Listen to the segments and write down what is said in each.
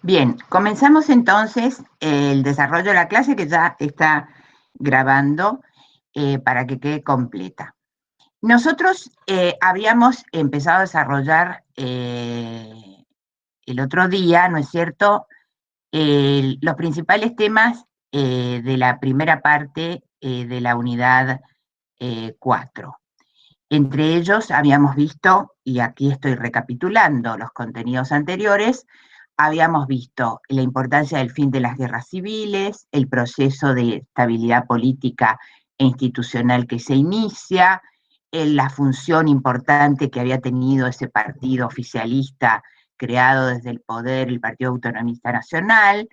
Bien, comenzamos entonces el desarrollo de la clase que ya está grabando para que quede completa. Nosotros habíamos empezado a desarrollar el otro día, ¿no es cierto?, los principales temas de la primera parte de la unidad 4. Entre ellos habíamos visto, y aquí estoy recapitulando los contenidos anteriores, habíamos visto la importancia del fin de las guerras civiles, el proceso de estabilidad política e institucional que se inicia, la función importante que había tenido ese partido oficialista creado desde el poder, el Partido Autonomista Nacional.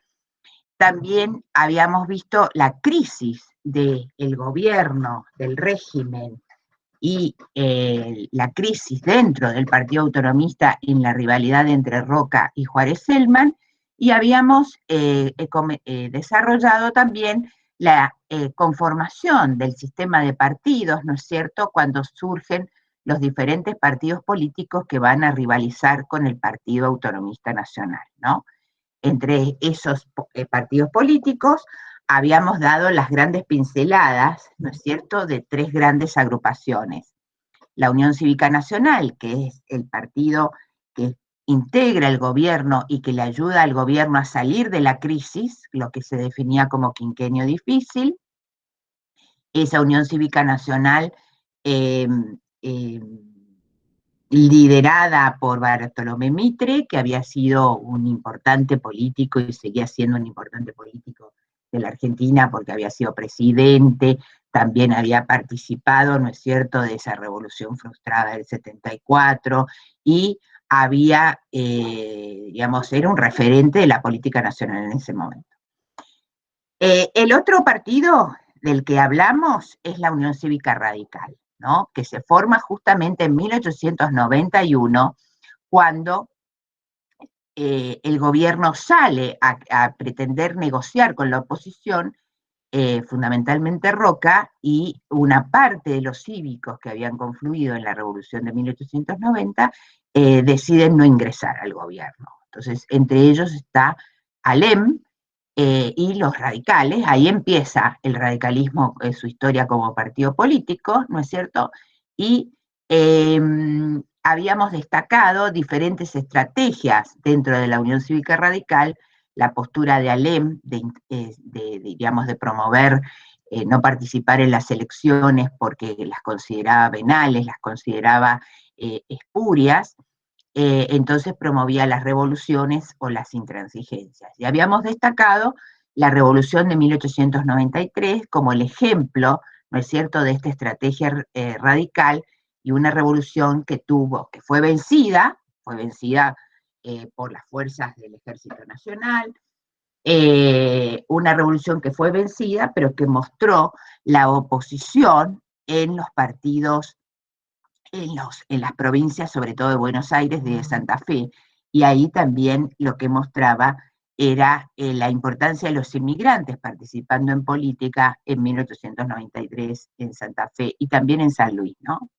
También habíamos visto la crisis del gobierno, del régimen, y la crisis dentro del Partido Autonomista en la rivalidad entre Roca y Juárez Celman, y habíamos desarrollado también la conformación del sistema de partidos, ¿no es cierto?, cuando surgen los diferentes partidos políticos que van a rivalizar con el Partido Autonomista Nacional, ¿no? Entre esos partidos políticos habíamos dado las grandes pinceladas, ¿no es cierto?, de tres grandes agrupaciones. La Unión Cívica Nacional, que es el partido que integra el gobierno y que le ayuda al gobierno a salir de la crisis, lo que se definía como quinquenio difícil. Esa Unión Cívica Nacional liderada por Bartolomé Mitre, que había sido un importante político y seguía siendo un importante político de la Argentina porque había sido presidente, también había participado, ¿no es cierto?, de esa revolución frustrada del 74 y había, digamos, era un referente de la política nacional en ese momento. El otro partido del que hablamos es la Unión Cívica Radical, ¿no?, que se forma justamente en 1891, cuando el gobierno sale a pretender negociar con la oposición, fundamentalmente Roca, y una parte de los cívicos que habían confluido en la revolución de 1890 deciden no ingresar al gobierno. Entonces, entre ellos está Alem, y los radicales. Ahí empieza el radicalismo, su historia como partido político, ¿no es cierto? Y habíamos destacado diferentes estrategias dentro de la Unión Cívica Radical, la postura de Alem, digamos, de promover no participar en las elecciones porque las consideraba venales, las consideraba espurias, entonces promovía las revoluciones o las intransigencias. Y habíamos destacado la revolución de 1893 como el ejemplo, ¿no es cierto?, de esta estrategia radical, y una revolución que fue vencida por las fuerzas del Ejército Nacional, una revolución que fue vencida, pero que mostró la oposición en los partidos, en las provincias, sobre todo de Buenos Aires, de Santa Fe, y ahí también lo que mostraba era la importancia de los inmigrantes participando en política en 1893 en Santa Fe y también en San Luis, ¿no?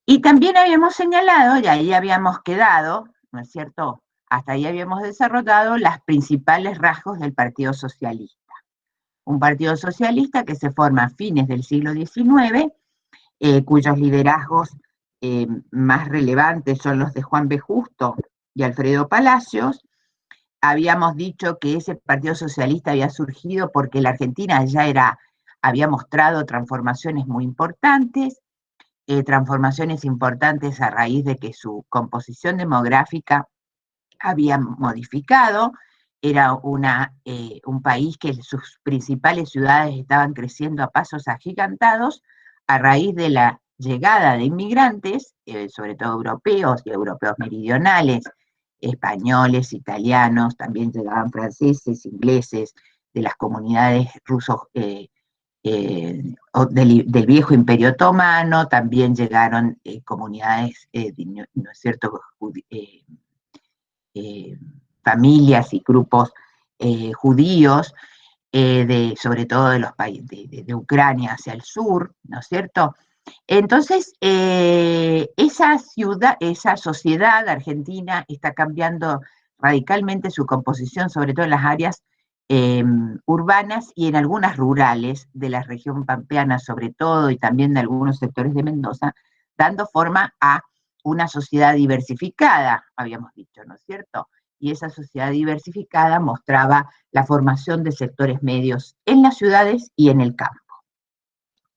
Y también habíamos señalado, y ahí habíamos quedado, ¿no es cierto?, hasta ahí habíamos desarrollado los principales rasgos del Partido Socialista. Un partido socialista que se forma a fines del siglo XIX, cuyos liderazgos más relevantes son los de Juan B. Justo y Alfredo Palacios. Habíamos dicho que ese Partido Socialista había surgido porque la Argentina ya había mostrado transformaciones muy importantes, transformaciones importantes a raíz de que su composición demográfica había modificado. Era un país que sus principales ciudades estaban creciendo a pasos agigantados a raíz de la llegada de inmigrantes, sobre todo europeos y europeos meridionales, españoles, italianos, también llegaban franceses, ingleses, de las comunidades rusos, del viejo Imperio Otomano, también llegaron comunidades, ¿no es cierto?, familias y grupos judíos, sobre todo de los países de Ucrania hacia el sur, ¿no es cierto? Entonces, esa sociedad argentina está cambiando radicalmente su composición, sobre todo en las áreas urbanas y en algunas rurales de la región pampeana sobre todo, y también de algunos sectores de Mendoza, dando forma a una sociedad diversificada, habíamos dicho, ¿no es cierto? Y esa sociedad diversificada mostraba la formación de sectores medios en las ciudades y en el campo.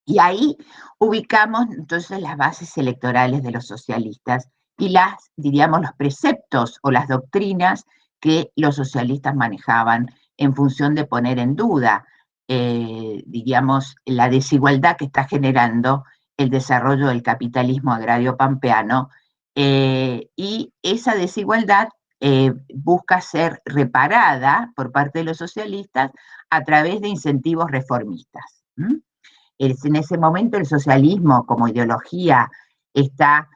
Y ahí ubicamos entonces las bases electorales de los socialistas y diríamos, los preceptos o las doctrinas que los socialistas manejaban en función de poner en duda, diríamos, la desigualdad que está generando el desarrollo del capitalismo agrario pampeano, y esa desigualdad busca ser reparada por parte de los socialistas a través de incentivos reformistas. En ese momento el socialismo como ideología está,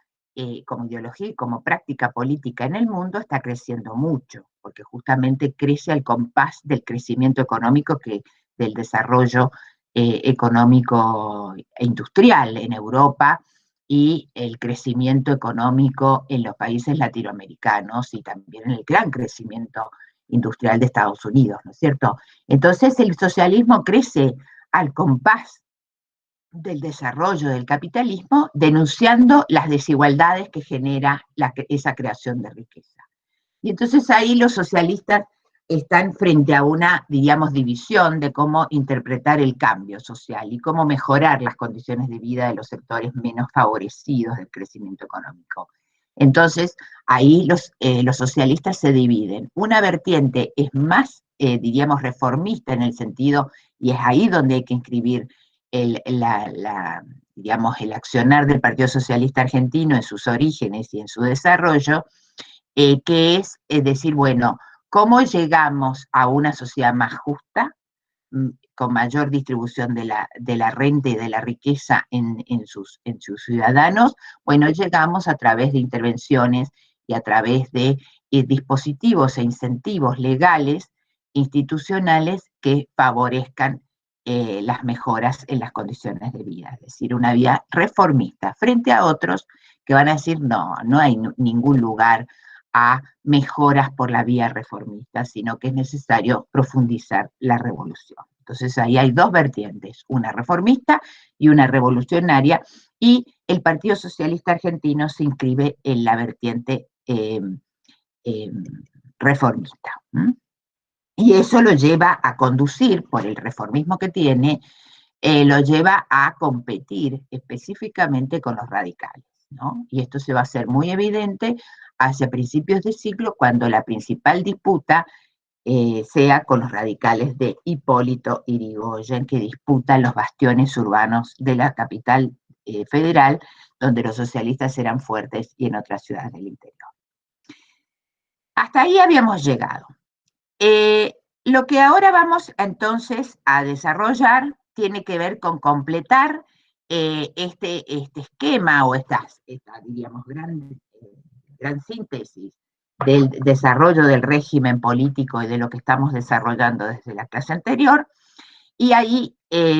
como ideología y como práctica política en el mundo, está creciendo mucho, porque justamente crece al compás del crecimiento económico, del desarrollo económico e industrial en Europa, y el crecimiento económico en los países latinoamericanos, y también en el gran crecimiento industrial de Estados Unidos, ¿no es cierto? Entonces el socialismo crece al compás del desarrollo del capitalismo, denunciando las desigualdades que genera esa creación de riqueza. Y entonces ahí los socialistas están frente a una, diríamos, división de cómo interpretar el cambio social y cómo mejorar las condiciones de vida de los sectores menos favorecidos del crecimiento económico. Entonces, ahí los socialistas se dividen. Una vertiente es más, diríamos, reformista en el sentido, y es ahí donde hay que inscribir digamos, el accionar del Partido Socialista Argentino en sus orígenes y en su desarrollo, que es decir, bueno, ¿cómo llegamos a una sociedad más justa, con mayor distribución de la renta y de la riqueza en sus ciudadanos? Bueno, llegamos a través de intervenciones y a través de dispositivos e incentivos legales, institucionales, que favorezcan las mejoras en las condiciones de vida, es decir, una vía reformista, frente a otros que van a decir, no hay ningún lugar a mejoras por la vía reformista, sino que es necesario profundizar la revolución. Entonces ahí hay dos vertientes, una reformista y una revolucionaria, y el Partido Socialista Argentino se inscribe en la vertiente reformista. Y eso lo lleva a conducir, por el reformismo que tiene, lo lleva a competir específicamente con los radicales, ¿no? Y esto se va a hacer muy evidente hacia principios de siglo, cuando la principal disputa sea con los radicales de Hipólito Yrigoyen, que disputan los bastiones urbanos de la capital federal, donde los socialistas eran fuertes, y en otras ciudades del interior. Hasta ahí habíamos llegado. Lo que ahora vamos entonces a desarrollar tiene que ver con completar este esquema, o esta diríamos, gran síntesis del desarrollo del régimen político y de lo que estamos desarrollando desde la clase anterior, y ahí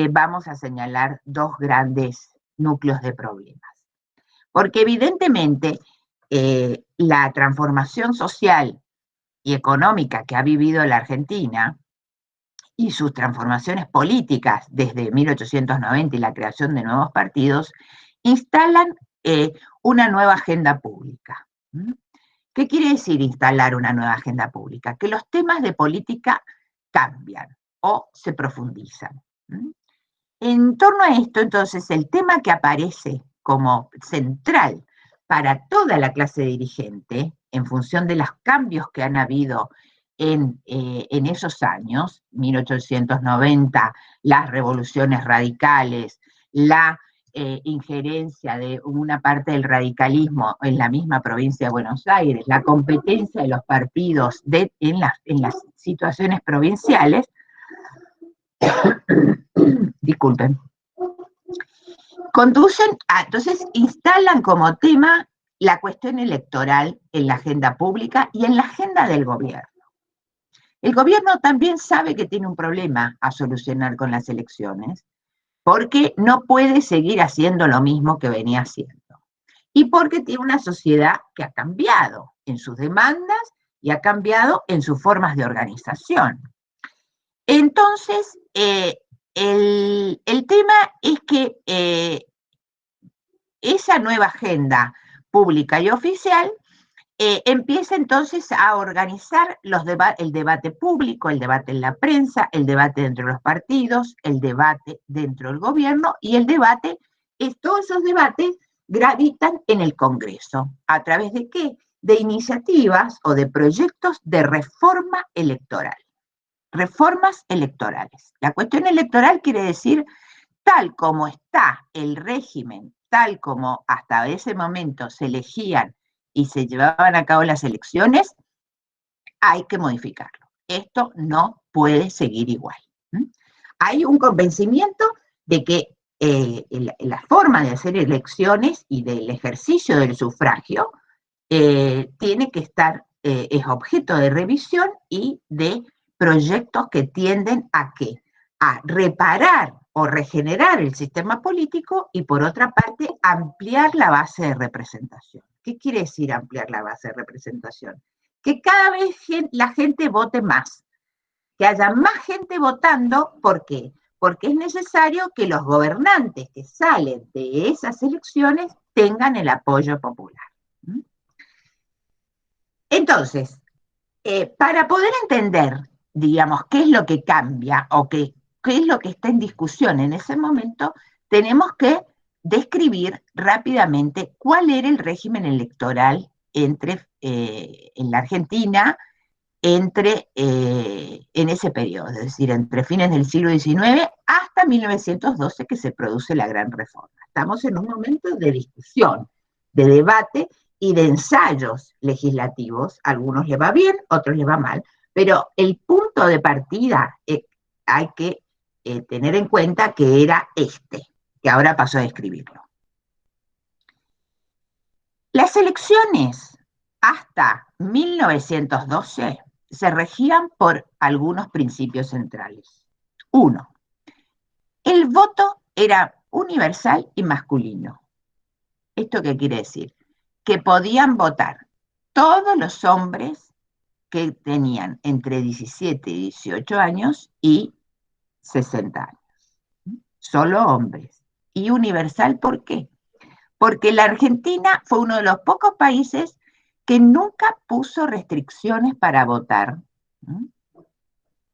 vamos a señalar dos grandes núcleos de problemas. Porque evidentemente la transformación social y económica que ha vivido la Argentina, y sus transformaciones políticas desde 1890 y la creación de nuevos partidos, instalan una nueva agenda pública. ¿Qué quiere decir instalar una nueva agenda pública? Que los temas de política cambian o se profundizan. En torno a esto, entonces, el tema que aparece como central para toda la clase dirigente, en función de los cambios que han habido en esos años, 1890, las revoluciones radicales, la injerencia de una parte del radicalismo en la misma provincia de Buenos Aires, la competencia de los partidos en las situaciones provinciales, disculpen, entonces instalan como tema la cuestión electoral en la agenda pública y en la agenda del gobierno. El gobierno también sabe que tiene un problema a solucionar con las elecciones, porque no puede seguir haciendo lo mismo que venía haciendo. Y porque tiene una sociedad que ha cambiado en sus demandas y ha cambiado en sus formas de organización. Entonces, el tema es que esa nueva agenda pública y oficial empieza entonces a organizar el debate público, el debate en la prensa, el debate dentro de los partidos, el debate dentro del gobierno y el debate, todos esos debates gravitan en el Congreso. ¿A través de qué? De iniciativas o de proyectos de reforma electoral. Reformas electorales. La cuestión electoral quiere decir tal como está el régimen, tal como hasta ese momento se elegían y se llevaban a cabo las elecciones, hay que modificarlo. Esto no puede seguir igual. Hay un convencimiento de que la forma de hacer elecciones y del ejercicio del sufragio tiene que estar, es objeto de revisión y de proyectos que tienden a ¿qué? A reparar o regenerar el sistema político y por otra parte ampliar la base de representación. ¿Qué quiere decir ampliar la base de representación? Que cada vez la gente vote más, que haya más gente votando. ¿Por qué? Porque es necesario que los gobernantes que salen de esas elecciones tengan el apoyo popular. Entonces, para poder entender, digamos, qué es lo que cambia o qué es lo que está en discusión en ese momento, tenemos que describir rápidamente cuál era el régimen electoral en la Argentina en ese periodo, es decir, entre fines del siglo XIX hasta 1912 que se produce la Gran Reforma. Estamos en un momento de discusión, de debate y de ensayos legislativos. A algunos les va bien, otros les va mal, pero el punto de partida hay que tener en cuenta que era que ahora paso a describirlo. Las elecciones hasta 1912 se regían por algunos principios centrales. Uno, el voto era universal y masculino. ¿Esto qué quiere decir? Que podían votar todos los hombres que tenían entre 17 y 18 años y 60 años. Solo hombres. Y universal, ¿por qué? Porque la Argentina fue uno de los pocos países que nunca puso restricciones para votar.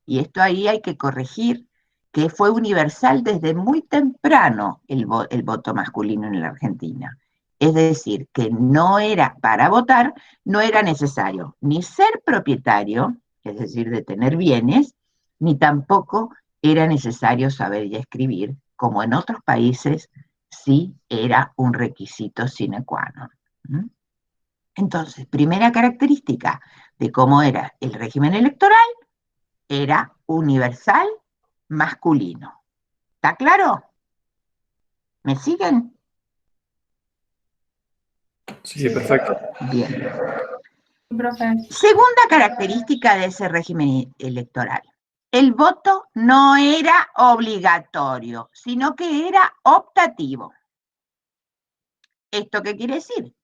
Y esto ahí hay que corregir, que fue universal desde muy temprano el voto masculino en la Argentina. Es decir, que no era, para votar, no era necesario ni ser propietario, es decir, de tener bienes, ni tampoco era necesario saber y escribir, como en otros países sí era un requisito sine qua non. Entonces, primera característica de cómo era el régimen electoral, era universal masculino. ¿Está claro? ¿Me siguen? Sí, perfecto. Bien. Segunda característica de ese régimen electoral. El voto no era obligatorio, sino que era optativo. ¿Esto qué quiere decir?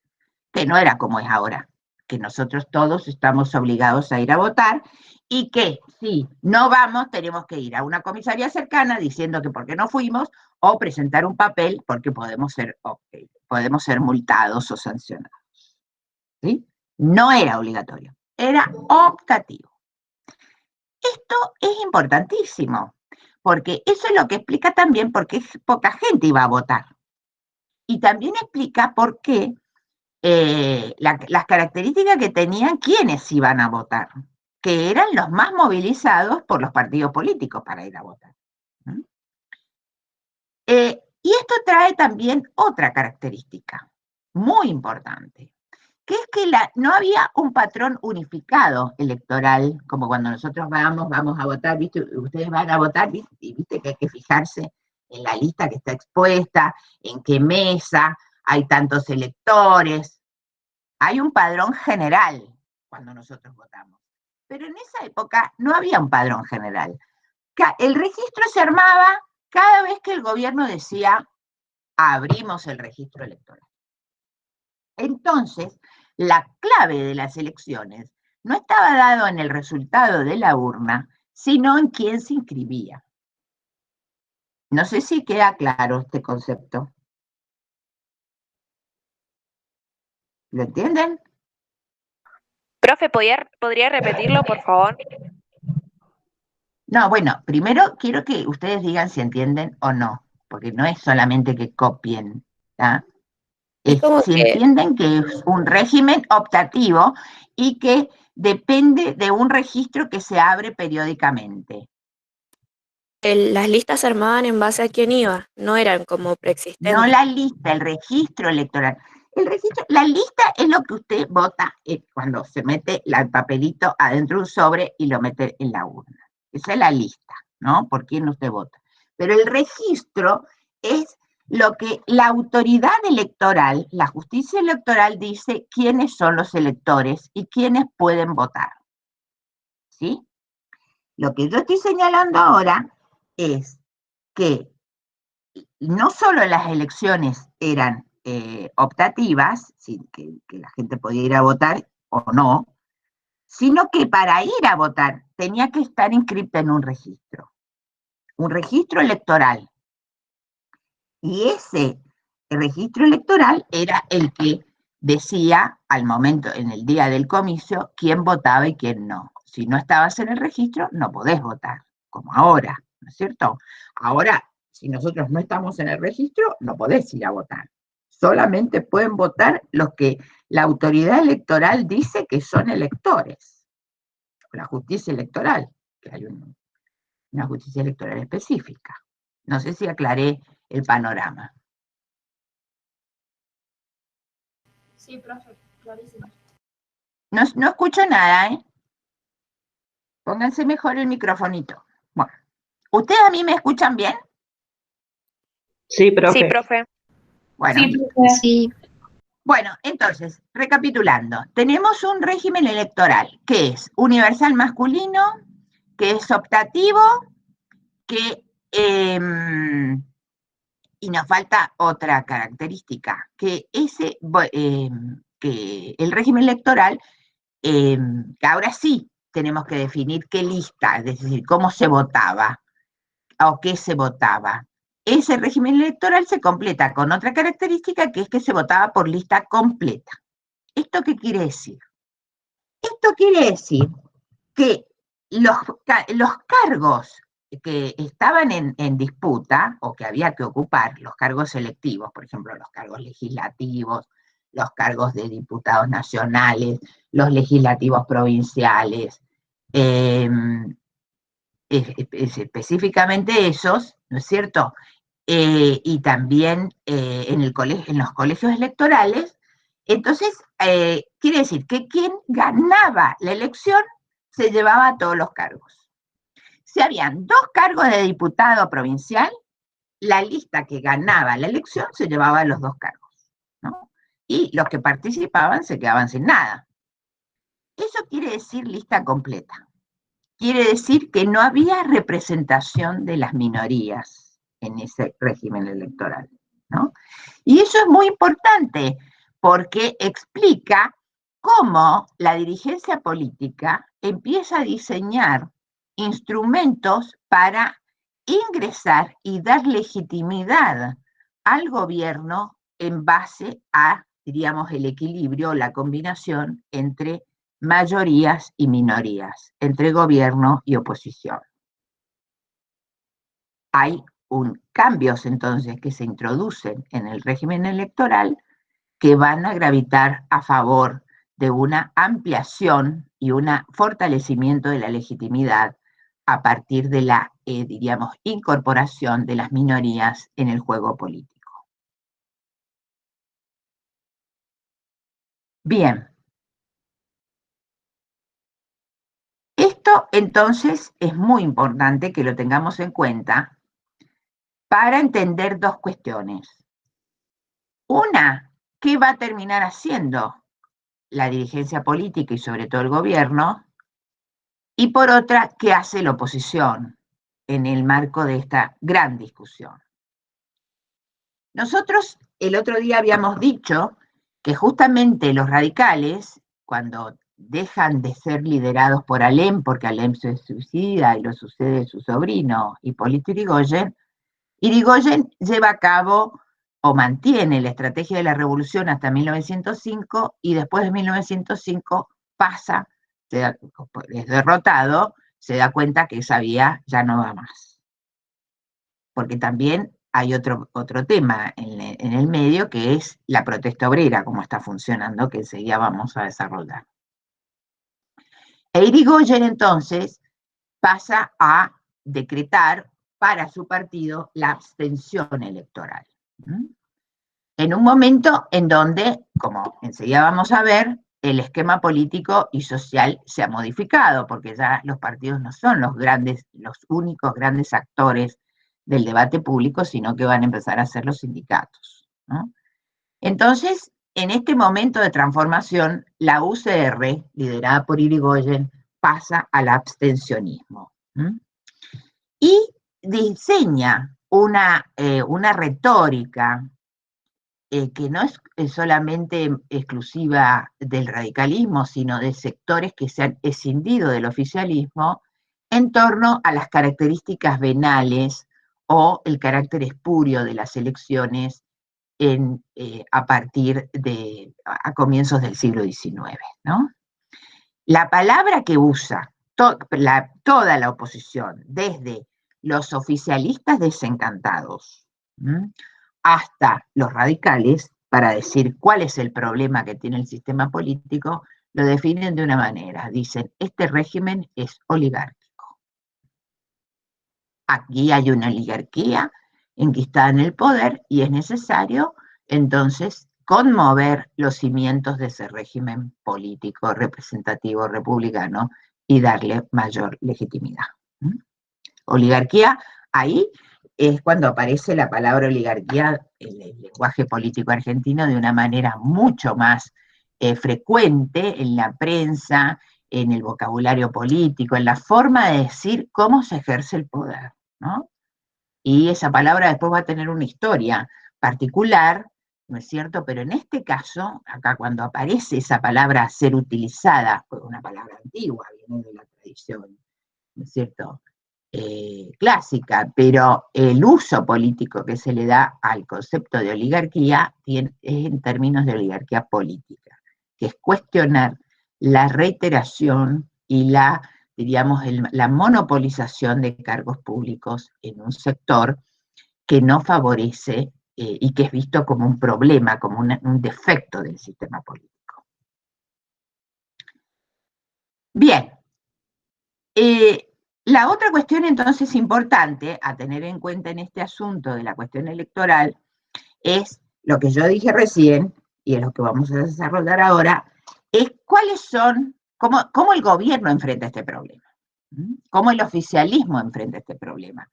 Que no era como es ahora, que nosotros todos estamos obligados a ir a votar y que si no vamos tenemos que ir a una comisaría cercana diciendo que por qué no fuimos o presentar un papel porque podemos ser multados o sancionados. ¿Sí? No era obligatorio, era optativo. Esto es importantísimo, porque eso es lo que explica también por qué poca gente iba a votar. Y también explica por qué las características que tenían quienes iban a votar, que eran los más movilizados por los partidos políticos para ir a votar. Y esto trae también otra característica muy importante, que es que no había un patrón unificado electoral, como cuando nosotros vamos a votar, ¿viste? Ustedes van a votar, ¿viste? Y viste que hay que fijarse en la lista que está expuesta, en qué mesa, hay tantos electores. Hay un padrón general cuando nosotros votamos. Pero en esa época no había un padrón general. El registro se armaba cada vez que el gobierno decía, abrimos el registro electoral. Entonces, la clave de las elecciones no estaba dado en el resultado de la urna, sino en quién se inscribía. No sé si queda claro este concepto. ¿Lo entienden? Profe, ¿podría repetirlo, por favor? No, bueno, primero quiero que ustedes digan si entienden o no, porque no es solamente que copien, ¿tá? Es Es como si que entienden que es un régimen optativo y que depende de un registro que se abre periódicamente. las listas se armaban en base a quién iba, no eran como No preexistentes. la lista, el registro electoral. La lista es lo que usted vota cuando se mete el papelito adentro de un sobre y lo mete en la urna. Esa es la lista, ¿no? Por quién usted vota. Pero el registro es lo que la autoridad electoral, la justicia electoral, dice quiénes son los electores y quiénes pueden votar. ¿Sí? Lo que yo estoy señalando ahora es que no solo las elecciones eran optativas, que la gente podía ir a votar o no, sino que para ir a votar tenía que estar inscrita en un registro electoral. Y ese registro electoral era el que decía al momento, en el día del comicio, quién votaba y quién no. Si no estabas en el registro, no podés votar, como ahora, ¿no es cierto? Ahora, si nosotros no estamos en el registro, no podés ir a votar. Solamente pueden votar los que la autoridad electoral dice que son electores. La justicia electoral, que hay una justicia electoral específica. No sé si aclaré el panorama. Sí, profe, clarísimo. No escucho nada, ¿eh? Pónganse mejor el microfonito. Bueno, ¿ustedes a mí me escuchan bien? Sí, Sí, profe. profe. Bueno, Sí, profe. Sí, bueno, entonces, recapitulando, tenemos un régimen electoral que es universal masculino, que es optativo, que, y nos falta otra característica, que el régimen electoral, que ahora sí tenemos que definir qué lista, es decir, cómo se votaba o qué se votaba. Ese régimen electoral se completa con otra característica, que es que se votaba por lista completa. ¿Esto qué quiere decir? Esto quiere decir que los cargos que estaban en disputa o que había que ocupar, los cargos selectivos, por ejemplo, los cargos legislativos, los cargos de diputados nacionales, los legislativos provinciales, específicamente esos, ¿no es cierto? Y también en los colegios electorales. Entonces, quiere decir que quien ganaba la elección se llevaba todos los cargos. Si habían 2 cargos de diputado provincial, la lista que ganaba la elección se llevaba los 2 cargos, ¿no? Y los que participaban se quedaban sin nada. Eso quiere decir lista completa. Quiere decir que no había representación de las minorías en ese régimen electoral, ¿no? Y eso es muy importante porque explica cómo la dirigencia política empieza a diseñar instrumentos para ingresar y dar legitimidad al gobierno en base a, diríamos, el equilibrio, la combinación entre mayorías y minorías, entre gobierno y oposición. Hay cambios entonces que se introducen en el régimen electoral que van a gravitar a favor de una ampliación y un fortalecimiento de la legitimidad a partir de la, diríamos, incorporación de las minorías en el juego político. Bien. Esto entonces es muy importante que lo tengamos en cuenta para entender 2 cuestiones. Una, ¿qué va a terminar haciendo la dirigencia política y sobre todo el gobierno? Y por otra, ¿qué hace la oposición en el marco de esta gran discusión? Nosotros el otro día habíamos dicho que justamente los radicales, cuando dejan de ser liderados por Alem, porque Alem se suicida y lo sucede su sobrino, Hipólito Yrigoyen, Yrigoyen lleva a cabo o mantiene la estrategia de la revolución hasta 1905 y después de 1905 pasa, es derrotado, se da cuenta que esa vía ya no va más. Porque también hay otro tema en el medio, que es la protesta obrera, cómo está funcionando, que enseguida vamos a desarrollar. Yrigoyen entonces pasa a decretar para su partido la abstención electoral. En un momento en donde, como enseguida vamos a ver, el esquema político y social se ha modificado, porque ya los partidos no son los únicos grandes actores del debate público, sino que van a empezar a ser los sindicatos, ¿no? Entonces, en este momento de transformación, la UCR, liderada por Yrigoyen, pasa al abstencionismo. Y diseña una retórica que no es solamente exclusiva del radicalismo, sino de sectores que se han escindido del oficialismo, en torno a las características venales o el carácter espurio de las elecciones a comienzos del siglo XIX, ¿no? La palabra que usa toda la oposición, desde los oficialistas desencantados hasta los radicales, para decir cuál es el problema que tiene el sistema político, lo definen de una manera. Dicen, este régimen es oligárquico. Aquí hay una oligarquía enquistada en el poder y es necesario, entonces, conmover los cimientos de ese régimen político, representativo, republicano, y darle mayor legitimidad. Oligarquía, ahí es cuando aparece la palabra oligarquía en el lenguaje político argentino de una manera mucho más frecuente en la prensa, en el vocabulario político, en la forma de decir cómo se ejerce el poder, ¿no? Y esa palabra después va a tener una historia particular, ¿no es cierto? Pero en este caso, acá cuando aparece esa palabra a ser utilizada, una palabra antigua, viene de la tradición, ¿no es cierto?, clásica, pero el uso político que se le da al concepto de oligarquía es en términos de oligarquía política, que es cuestionar la reiteración y diríamos, la monopolización de cargos públicos en un sector que no favorece y que es visto como un problema, como un defecto del sistema político. Bien. La otra cuestión entonces importante a tener en cuenta en este asunto de la cuestión electoral es lo que yo dije recién, y es lo que vamos a desarrollar ahora, es cómo el gobierno enfrenta este problema, cómo el oficialismo enfrenta este problema.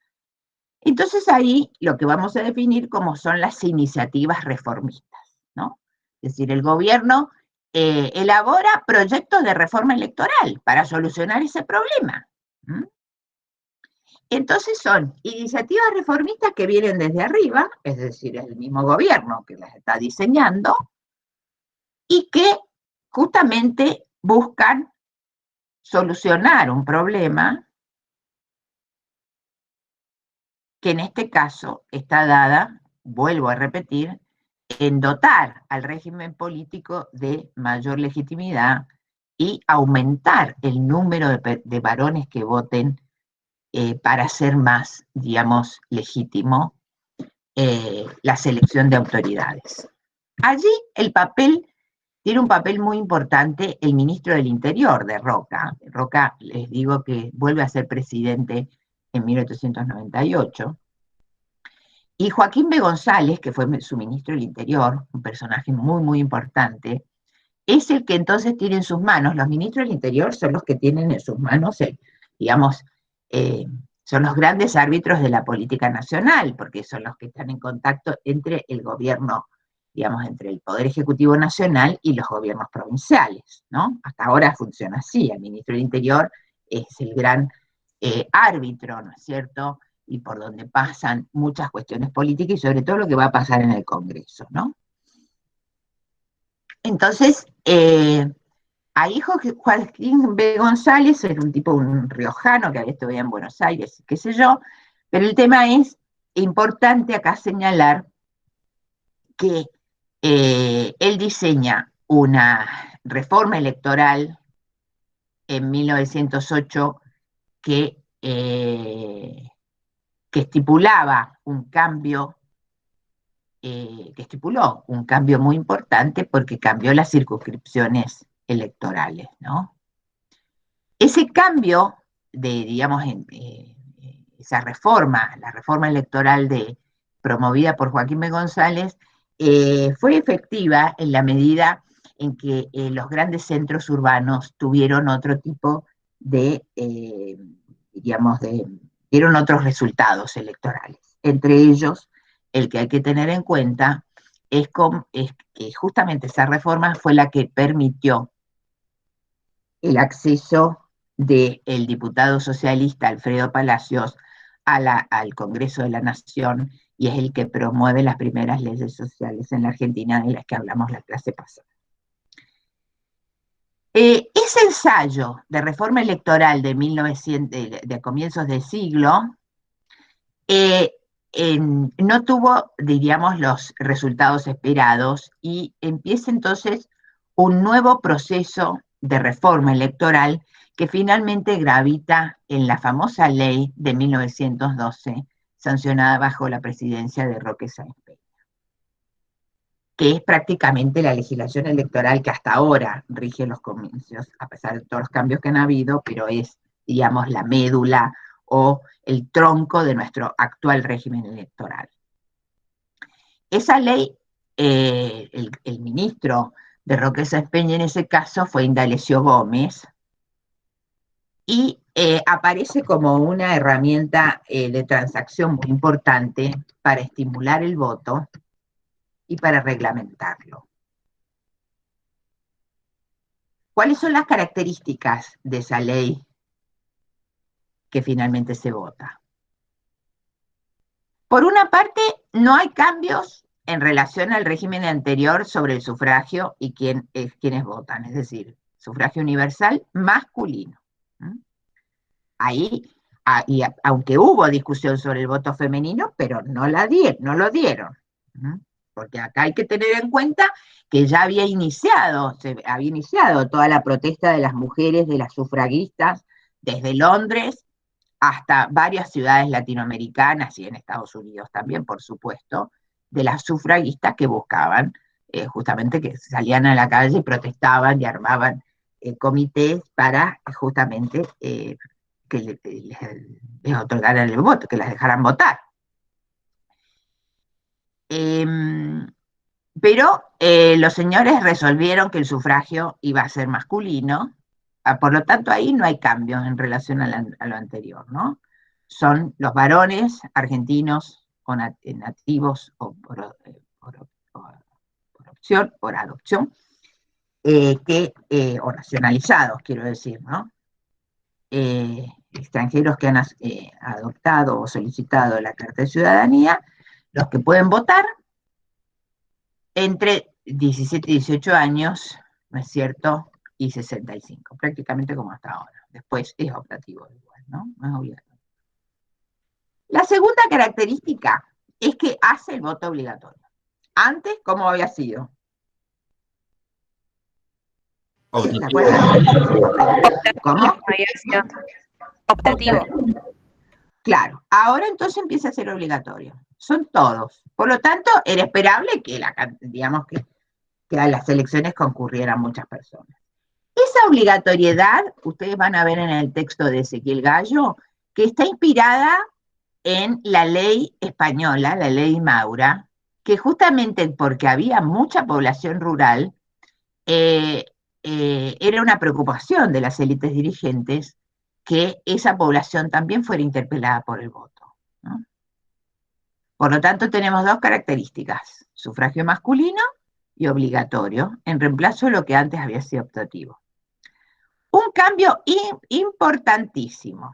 Entonces ahí lo que vamos a definir como son las iniciativas reformistas, ¿no? Es decir, el gobierno elabora proyectos de reforma electoral para solucionar ese problema. Entonces son iniciativas reformistas que vienen desde arriba, es decir, es el mismo gobierno que las está diseñando, y que justamente buscan solucionar un problema que en este caso está dada, vuelvo a repetir, en dotar al régimen político de mayor legitimidad y aumentar el número de varones que voten para hacer más, digamos, legítimo la selección de autoridades. Allí tiene un papel muy importante el ministro del Interior de Roca. Roca, les digo que vuelve a ser presidente en 1898. Y Joaquín B. González, que fue su ministro del Interior, un personaje muy, muy importante, es el que entonces tiene en sus manos, los ministros del Interior son los que tienen en sus manos, digamos, son los grandes árbitros de la política nacional, porque son los que están en contacto entre el gobierno, digamos, entre el Poder Ejecutivo Nacional y los gobiernos provinciales, ¿no? Hasta ahora funciona así, el ministro del Interior es el gran árbitro, ¿no es cierto?, y por donde pasan muchas cuestiones políticas y sobre todo lo que va a pasar en el Congreso, ¿no? Entonces, ahí Joaquín B. González era un tipo, un riojano que había estudiado en Buenos Aires, qué sé yo, pero el tema es importante acá señalar que él diseña una reforma electoral en 1908 que estipulaba un cambio, que estipuló un cambio muy importante porque cambió las circunscripciones electorales, ¿no? Ese cambio digamos, esa reforma, la reforma electoral promovida por Joaquín B. González, fue efectiva en la medida en que los grandes centros urbanos tuvieron otro tipo digamos, dieron otros resultados electorales. Entre ellos, el que hay que tener en cuenta es que justamente esa reforma fue la que permitió el acceso del diputado socialista Alfredo Palacios al Congreso de la Nación, y es el que promueve las primeras leyes sociales en la Argentina de las que hablamos la clase pasada. Ese ensayo de reforma electoral de comienzos del siglo no tuvo, diríamos, los resultados esperados, y empieza entonces un nuevo proceso de reforma electoral que finalmente gravita en la famosa ley de 1912, sancionada bajo la presidencia de Roque Sáenz Peña, que es prácticamente la legislación electoral que hasta ahora rige los comicios, a pesar de todos los cambios que han habido, pero es, digamos, la médula o el tronco de nuestro actual régimen electoral. Esa ley, el ministro de Roque Sáenz Peña en ese caso fue Indalecio Gómez, y aparece como una herramienta de transacción muy importante para estimular el voto y para reglamentarlo. ¿Cuáles son las características de esa ley que finalmente se vota? Por una parte, no hay cambios en relación al régimen anterior sobre el sufragio y quienes votan, es decir, sufragio universal masculino. Ahí, aunque hubo discusión sobre el voto femenino, pero no lo dieron. Porque acá hay que tener en cuenta que ya se había iniciado toda la protesta de las mujeres, de las sufragistas, desde Londres hasta varias ciudades latinoamericanas y en Estados Unidos también, por supuesto, de las sufragistas que buscaban justamente, que salían a la calle y protestaban y armaban comités para justamente que les otorgaran el voto, que las dejaran votar. Pero los señores resolvieron que el sufragio iba a ser masculino, por lo tanto ahí no hay cambios en relación a lo anterior, ¿no? Son los varones argentinos nativos o por opción, por adopción, o nacionalizados, quiero decir, ¿no? Extranjeros que han adoptado o solicitado la Carta de Ciudadanía, los que pueden votar entre 17 y 18 años, ¿no es cierto? Y 65, prácticamente como hasta ahora. Después es optativo igual, ¿no? No es obligatorio. La segunda característica es que hace el voto obligatorio. Antes, ¿cómo había sido? ¿Se acuerdan? ¿Cómo? Optativo. Claro, ahora entonces empieza a ser obligatorio. Son todos. Por lo tanto, era esperable que, digamos, que a las elecciones concurrieran muchas personas. Esa obligatoriedad, ustedes van a ver en el texto de Ezequiel Gallo, que está inspirada en la ley española, la ley Maura, que justamente porque había mucha población rural, era una preocupación de las élites dirigentes que esa población también fuera interpelada por el voto, ¿no? Por lo tanto, tenemos dos características: sufragio masculino y obligatorio, en reemplazo de lo que antes había sido optativo. Un cambio importantísimo.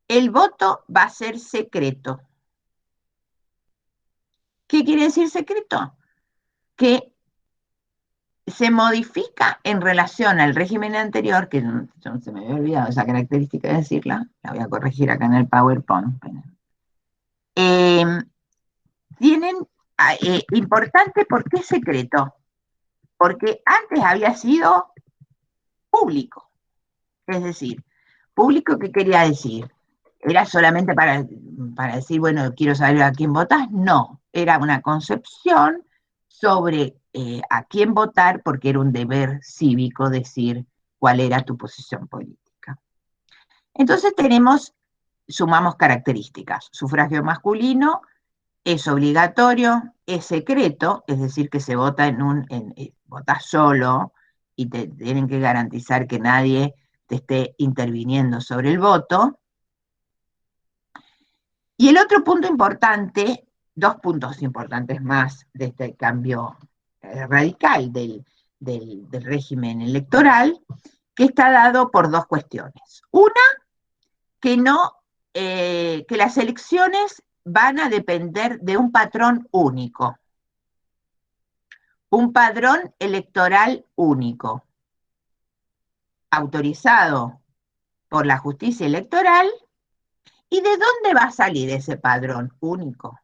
El voto va a ser secreto. ¿Qué quiere decir secreto? Que se modifica en relación al régimen anterior, que se me había olvidado esa característica de decirla, la voy a corregir acá en el PowerPoint. Tienen, importante, ¿por qué secreto? Porque antes había sido público, es decir, público, ¿qué quería decir? ¿Era solamente para decir, bueno, quiero saber a quién votás? No, era una concepción sobre a quién votar, porque era un deber cívico decir cuál era tu posición política. Entonces sumamos características: sufragio masculino, es obligatorio, es secreto, es decir, que se vota votás solo y te tienen que garantizar que nadie te esté interviniendo sobre el voto. Y el otro punto importante, dos puntos importantes más de este cambio radical del régimen electoral, que está dado por dos cuestiones. Una, que las elecciones van a depender de un patrón único, un padrón electoral único, autorizado por la justicia electoral. ¿Y de dónde va a salir ese padrón único?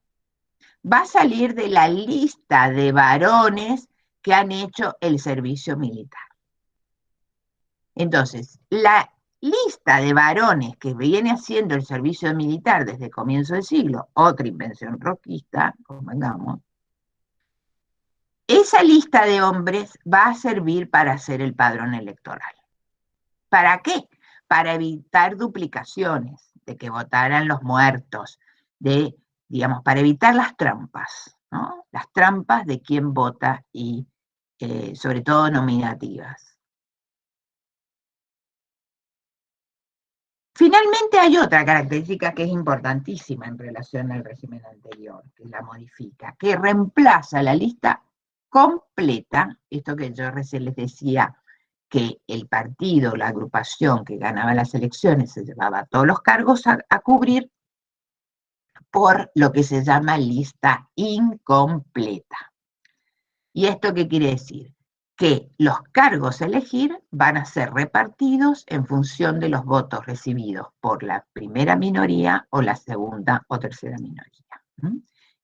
Va a salir de la lista de varones que han hecho el servicio militar. Entonces, la lista de varones que viene haciendo el servicio militar desde el comienzo del siglo, otra invención roquista, convengamos, esa lista de hombres va a servir para hacer el padrón electoral. ¿Para qué? Para evitar duplicaciones, de que votaran los muertos, digamos, para evitar las trampas, ¿no? Las trampas de quién vota y sobre todo nominativas. Finalmente hay otra característica que es importantísima en relación al régimen anterior, que la modifica, que reemplaza la lista completa, esto que yo recién les decía, que el partido, la agrupación que ganaba las elecciones se llevaba todos los cargos a cubrir, por lo que se llama lista incompleta. ¿Y esto qué quiere decir? Que los cargos a elegir van a ser repartidos en función de los votos recibidos por la primera minoría o la segunda o tercera minoría.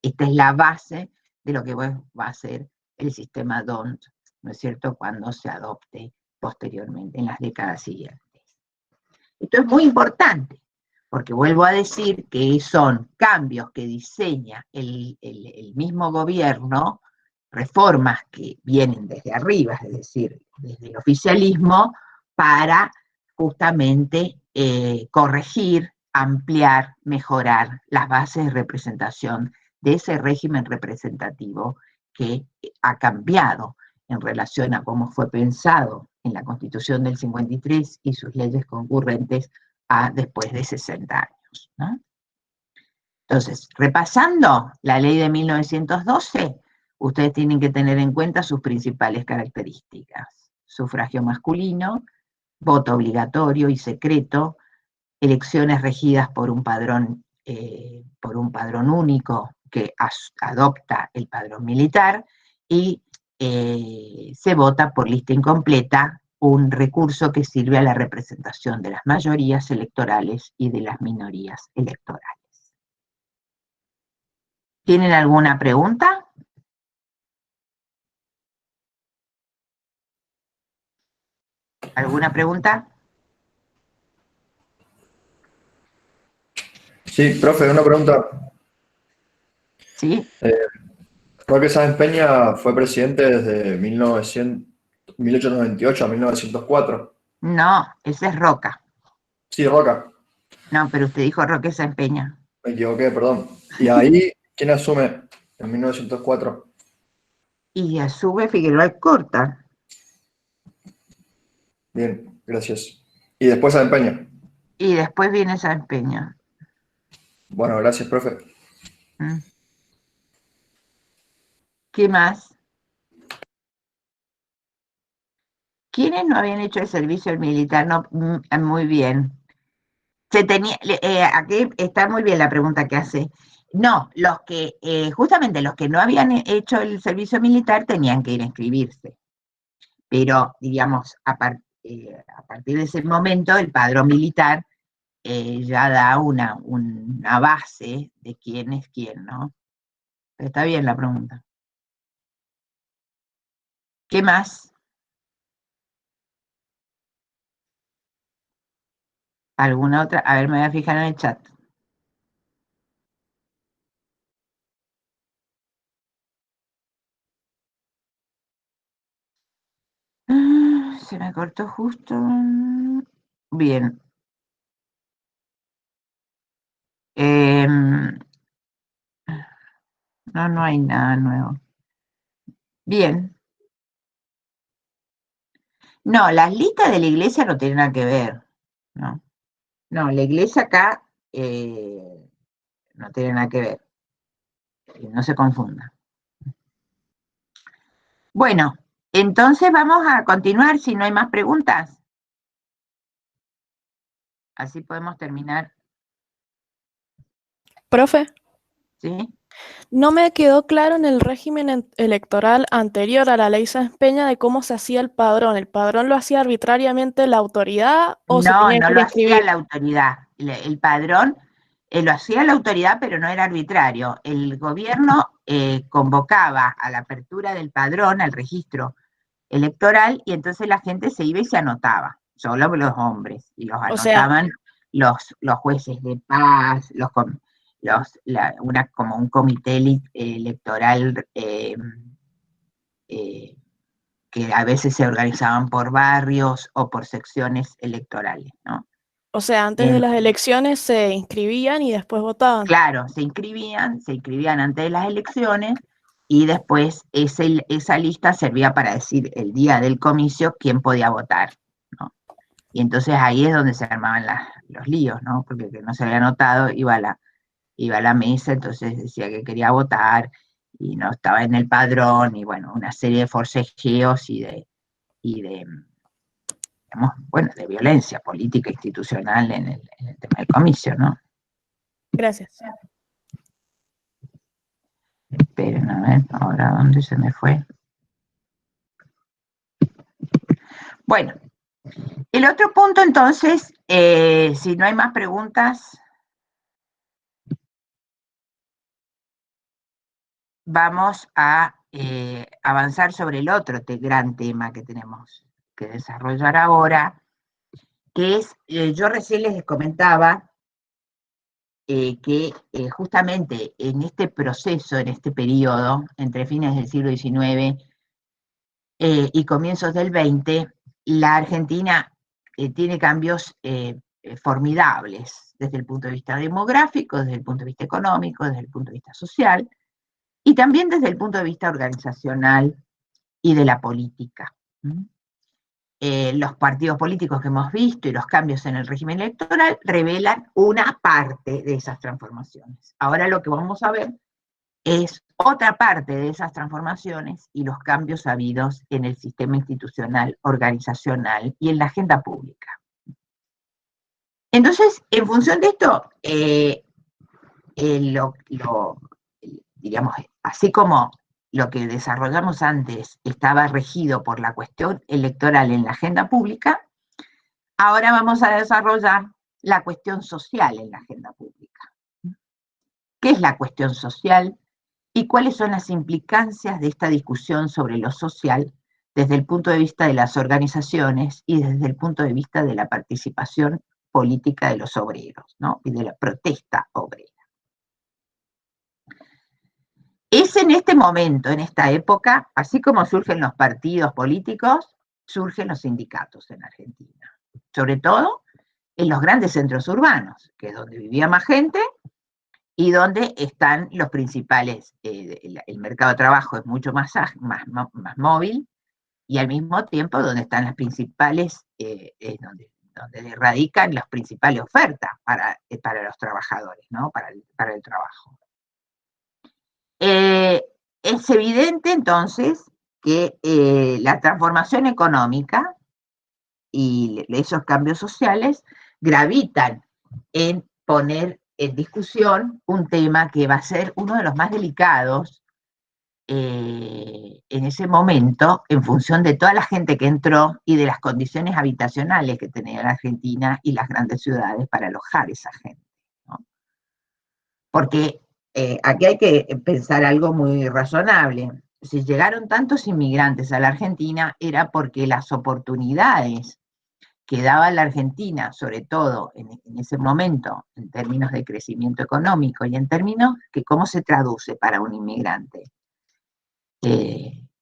Esta es la base de lo que va a ser el sistema DONT, ¿no es cierto?, cuando se adopte posteriormente en las décadas siguientes. Esto es muy importante, porque vuelvo a decir que son cambios que diseña el mismo gobierno, reformas que vienen desde arriba, es decir, desde el oficialismo, para justamente corregir, ampliar, mejorar las bases de representación de ese régimen representativo que ha cambiado en relación a cómo fue pensado en la Constitución del 53 y sus leyes concurrentes después de 60 años, ¿no? Entonces, repasando la ley de 1912, ustedes tienen que tener en cuenta sus principales características: sufragio masculino, voto obligatorio y secreto, elecciones regidas por un padrón único que adopta el padrón militar, y se vota por lista incompleta, un recurso que sirve a la representación de las mayorías electorales y de las minorías electorales. ¿Tienen alguna pregunta? ¿Alguna pregunta? Sí, profe, una pregunta. ¿Sí? Roque Sáenz Peña fue presidente desde 1898 a 1904. No, ese es Roca. Sí, Roca. No, pero usted dijo Roque Sáenz Peña. Me equivoqué, perdón. Y ahí, ¿quién asume en 1904? Y asume Figueroa Alcorta. Bien, gracias. Y después Sáenz Peña. Y después viene Sáenz Peña. Bueno, gracias, profe. ¿Qué más? ¿Quiénes no habían hecho el servicio militar? No, muy bien. Aquí está muy bien la pregunta que hace. No, justamente los que no habían hecho el servicio militar tenían que ir a inscribirse. pero, digamos, a partir de ese momento, el padrón militar ya da una base de quién es quién, ¿no? Pero está bien la pregunta. ¿Qué más? ¿Alguna otra? A ver, me voy a fijar en el chat. Se me cortó justo. Bien. No hay nada nuevo. Bien. No, las listas de la iglesia no tienen nada que ver, ¿no? No, la iglesia acá no tiene nada que ver. No se confunda. Bueno, entonces vamos a continuar si no hay más preguntas. Así podemos terminar. Profe, ¿Sí? no me quedó claro en el régimen electoral anterior a la ley Sáenz Peña de cómo se hacía el padrón. ¿El padrón lo hacía arbitrariamente la autoridad o se No, tenía no que lo hacía inscribir? la autoridad. El padrón lo hacía la autoridad, pero no era arbitrario. El gobierno convocaba a la apertura del padrón, al registro electoral, y entonces la gente se iba y se anotaba, solo los hombres, y los O sea, anotaban los jueces de paz, como un comité electoral que a veces se organizaban por barrios o por secciones electorales, ¿no? antes de las elecciones se inscribían y después votaban. Claro, se inscribían antes de las elecciones y después esa lista servía para decir el día del comicio quién podía votar, ¿no? Y entonces ahí es donde se armaban los líos, ¿no? Porque el que no se había anotado iba a la mesa, entonces decía que quería votar y no estaba en el padrón, y bueno, una serie de forcejeos y de digamos, bueno, de violencia política institucional en el tema del comicio, ¿no? Gracias. Esperen, a ver, ahora dónde se me fue. Bueno, el otro punto entonces, si no hay más preguntas, vamos a avanzar sobre el otro gran tema que tenemos que desarrollar ahora, que es, yo recién les comentaba que justamente en este proceso, en este periodo, entre fines del siglo XIX y comienzos del XX, la Argentina tiene cambios formidables desde el punto de vista demográfico, desde el punto de vista económico, desde el punto de vista social, y también desde el punto de vista organizacional y de la política. Los partidos políticos que hemos visto y los cambios en el régimen electoral revelan una parte de esas transformaciones. Ahora lo que vamos a ver es otra parte de esas transformaciones y los cambios habidos en el sistema institucional, organizacional y en la agenda pública. Entonces, en función de esto, digamos, así como lo que desarrollamos antes estaba regido por la cuestión electoral en la agenda pública, ahora vamos a desarrollar la cuestión social en la agenda pública. ¿Qué es la cuestión social? ¿Y cuáles son las implicancias de esta discusión sobre lo social desde el punto de vista de las organizaciones y desde el punto de vista de la participación política de los obreros, ¿no? Y de la protesta obrera? Es en este momento, en esta época, así como surgen los partidos políticos, surgen los sindicatos en Argentina. Sobre todo en los grandes centros urbanos, que es donde vivía más gente y donde están los principales, el mercado de trabajo es mucho más móvil, y al mismo tiempo donde están las principales, donde radican las principales ofertas para los trabajadores, ¿no? Para el trabajo. Es evidente entonces que la transformación económica y esos cambios sociales gravitan en poner en discusión un tema que va a ser uno de los más delicados en ese momento, en función de toda la gente que entró y de las condiciones habitacionales que tenía la Argentina y las grandes ciudades para alojar esa gente, ¿no? Porque aquí hay que pensar algo muy razonable. Si llegaron tantos inmigrantes a la Argentina era porque las oportunidades que daba la Argentina, sobre todo en ese momento, en términos de crecimiento económico y en términos que cómo se traduce para un inmigrante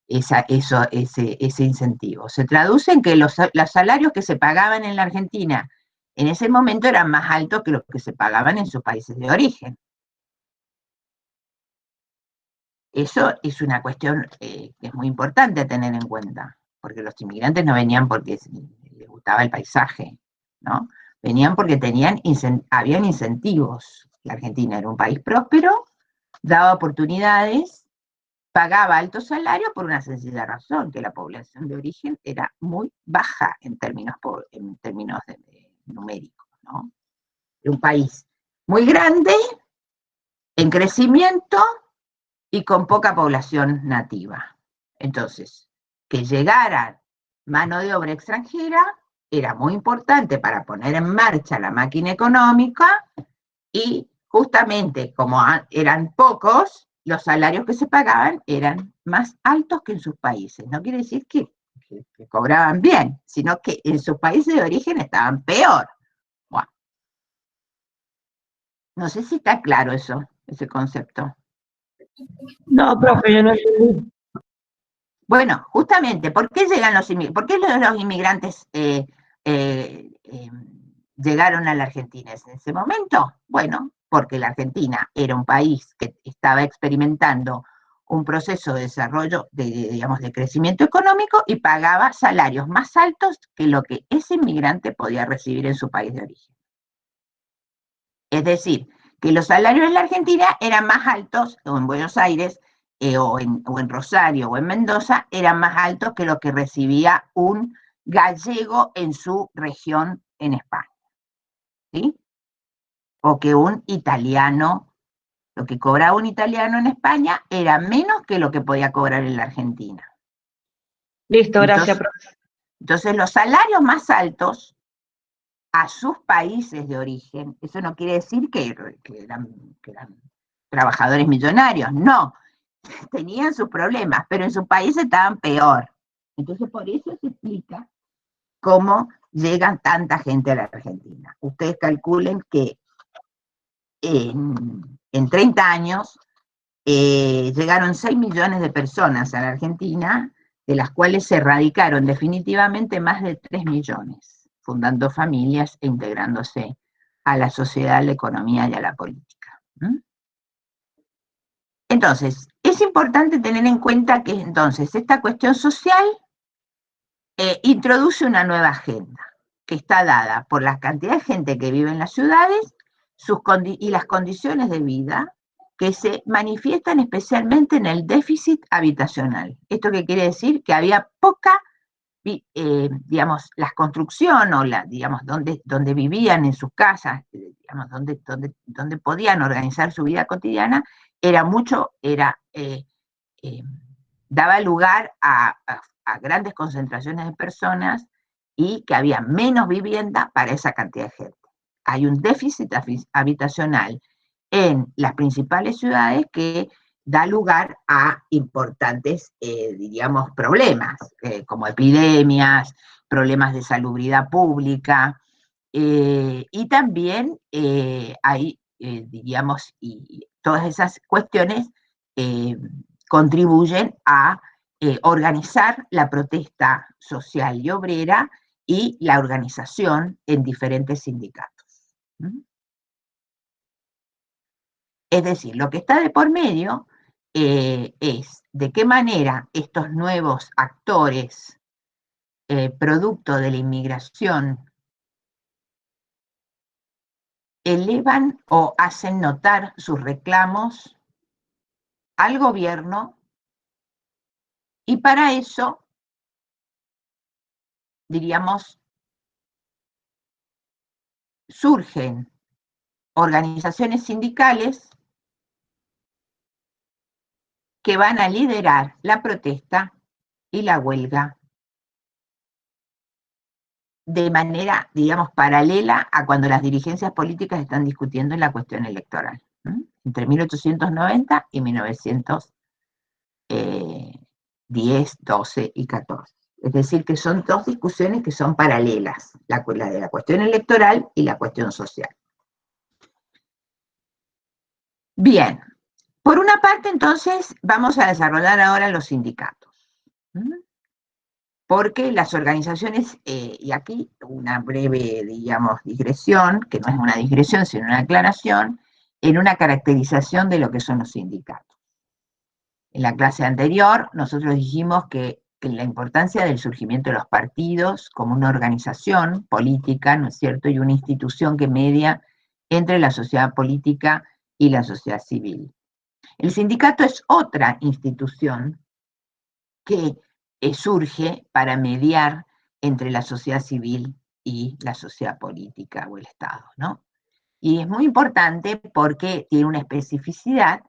ese incentivo. Se traduce en que los salarios que se pagaban en la Argentina en ese momento eran más altos que los que se pagaban en sus países de origen. Eso es una cuestión que es muy importante tener en cuenta, porque los inmigrantes no venían porque les gustaba el paisaje, ¿no? Venían porque habían incentivos. La Argentina era un país próspero, daba oportunidades, pagaba altos salarios por una sencilla razón, que la población de origen era muy baja en términos numéricos, ¿no? Era un país muy grande, en crecimiento, y con poca población nativa. Entonces, que llegara mano de obra extranjera era muy importante para poner en marcha la máquina económica y justamente como eran pocos, los salarios que se pagaban eran más altos que en sus países. No quiere decir que cobraban bien, sino que en sus países de origen estaban peor. Bueno, no sé si está claro eso, ese concepto. No, profe, yo no entendí. Bueno, justamente, ¿por qué llegan los inmigrantes llegaron a la Argentina en ese momento? Bueno, porque la Argentina era un país que estaba experimentando un proceso de desarrollo, digamos, de crecimiento económico y pagaba salarios más altos que lo que ese inmigrante podía recibir en su país de origen. Es decir, que los salarios en la Argentina eran más altos, o en Buenos Aires, o en Rosario o en Mendoza, eran más altos que lo que recibía un gallego en su región en España, ¿sí? O que un italiano, lo que cobraba un italiano en España era menos que lo que podía cobrar en la Argentina. Listo, gracias, profe. Entonces los salarios más altos a sus países de origen, eso no quiere decir que eran trabajadores millonarios, no, tenían sus problemas, pero en su país estaban peor. Entonces, por eso se explica cómo llegan tanta gente a la Argentina. Ustedes calculen que en 30 años llegaron 6 millones de personas a la Argentina, de las cuales se radicaron definitivamente más de 3 millones, fundando familias e integrándose a la sociedad, a la economía y a la política. Entonces, es importante tener en cuenta que entonces esta cuestión social introduce una nueva agenda que está dada por la cantidad de gente que vive en las ciudades y las condiciones de vida que se manifiestan especialmente en el déficit habitacional. ¿Esto qué quiere decir? Que había poca, digamos, la construcción o digamos, donde vivían en sus casas, digamos, donde podían organizar su vida cotidiana, daba lugar a grandes concentraciones de personas y que había menos vivienda para esa cantidad de gente. Hay un déficit habitacional en las principales ciudades que da lugar a importantes, diríamos, problemas, como epidemias, problemas de salubridad pública, y también hay, diríamos, y todas esas cuestiones contribuyen a organizar la protesta social y obrera y la organización en diferentes sindicatos. Es decir, lo que está de por medio es de qué manera estos nuevos actores, producto de la inmigración, elevan o hacen notar sus reclamos al gobierno, y para eso, diríamos, surgen organizaciones sindicales que van a liderar la protesta y la huelga de manera, digamos, paralela a cuando las dirigencias políticas están discutiendo la cuestión electoral, entre 1890 y 1910, 12 y 14. Es decir, que son dos discusiones que son paralelas, la de la cuestión electoral y la cuestión social. Bien, por una parte, entonces, vamos a desarrollar ahora los sindicatos. Porque las organizaciones, y aquí una breve, digamos, digresión, que no es una digresión, sino una aclaración, en una caracterización de lo que son los sindicatos. En la clase anterior, nosotros dijimos que la importancia del surgimiento de los partidos como una organización política, ¿no es cierto?, y una institución que media entre la sociedad política y la sociedad civil. El sindicato es otra institución que surge para mediar entre la sociedad civil y la sociedad política o el Estado, ¿no? Y es muy importante porque tiene una especificidad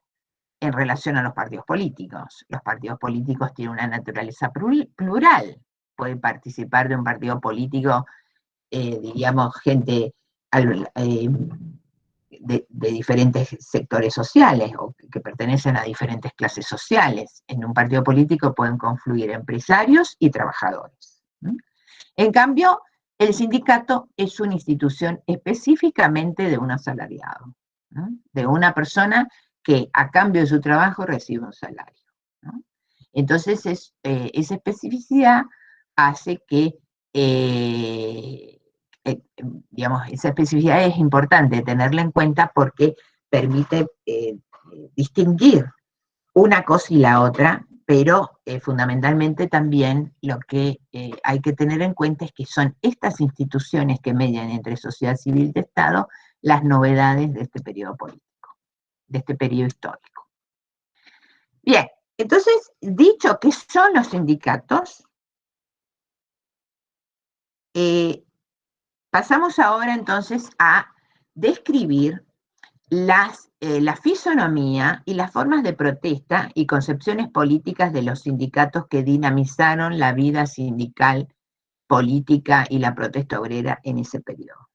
en relación a los partidos políticos. Los partidos políticos tienen una naturaleza plural. Puede participar de un partido político, diríamos, gente de diferentes sectores sociales o que pertenecen a diferentes clases sociales. En un partido político pueden confluir empresarios y trabajadores. En cambio, el sindicato es una institución específicamente de un asalariado, de una persona que a cambio de su trabajo recibe un salario. Entonces, esa especificidad hace que digamos, esa especificidad es importante tenerla en cuenta porque permite distinguir una cosa y la otra, pero fundamentalmente también lo que hay que tener en cuenta es que son estas instituciones que median entre sociedad civil y Estado las novedades de este periodo político, de este periodo histórico. Bien, entonces, dicho que son los sindicatos, pasamos ahora entonces a describir la fisonomía y las formas de protesta y concepciones políticas de los sindicatos que dinamizaron la vida sindical, política y la protesta obrera en ese periodo.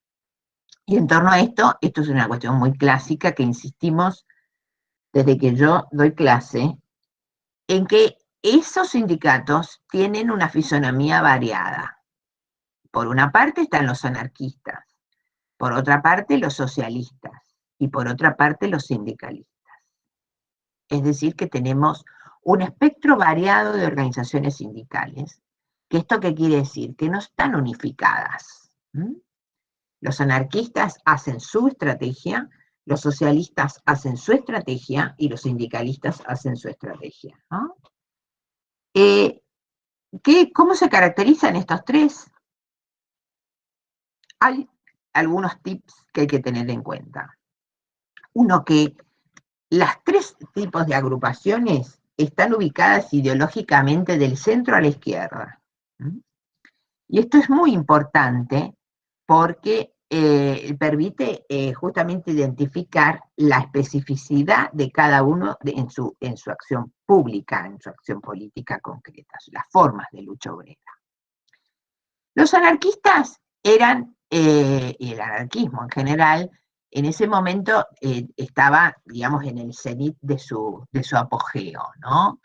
Y en torno a esto es una cuestión muy clásica que insistimos desde que yo doy clase, en que esos sindicatos tienen una fisonomía variada. Por una parte están los anarquistas, por otra parte los socialistas y por otra parte los sindicalistas. Es decir, que tenemos un espectro variado de organizaciones sindicales. ¿Que esto qué quiere decir? Que no están unificadas. Los anarquistas hacen su estrategia, los socialistas hacen su estrategia y los sindicalistas hacen su estrategia, ¿no? ¿Cómo se caracterizan estos tres? Hay algunos tips que hay que tener en cuenta. Uno, que las tres tipos de agrupaciones están ubicadas ideológicamente del centro a la izquierda. Y esto es muy importante porque permite justamente identificar la especificidad de cada uno en su acción pública, en su acción política concreta, las formas de lucha obrera. Los anarquistas eran, y el anarquismo en general, en ese momento estaba, digamos, en el cenit de su apogeo, ¿no?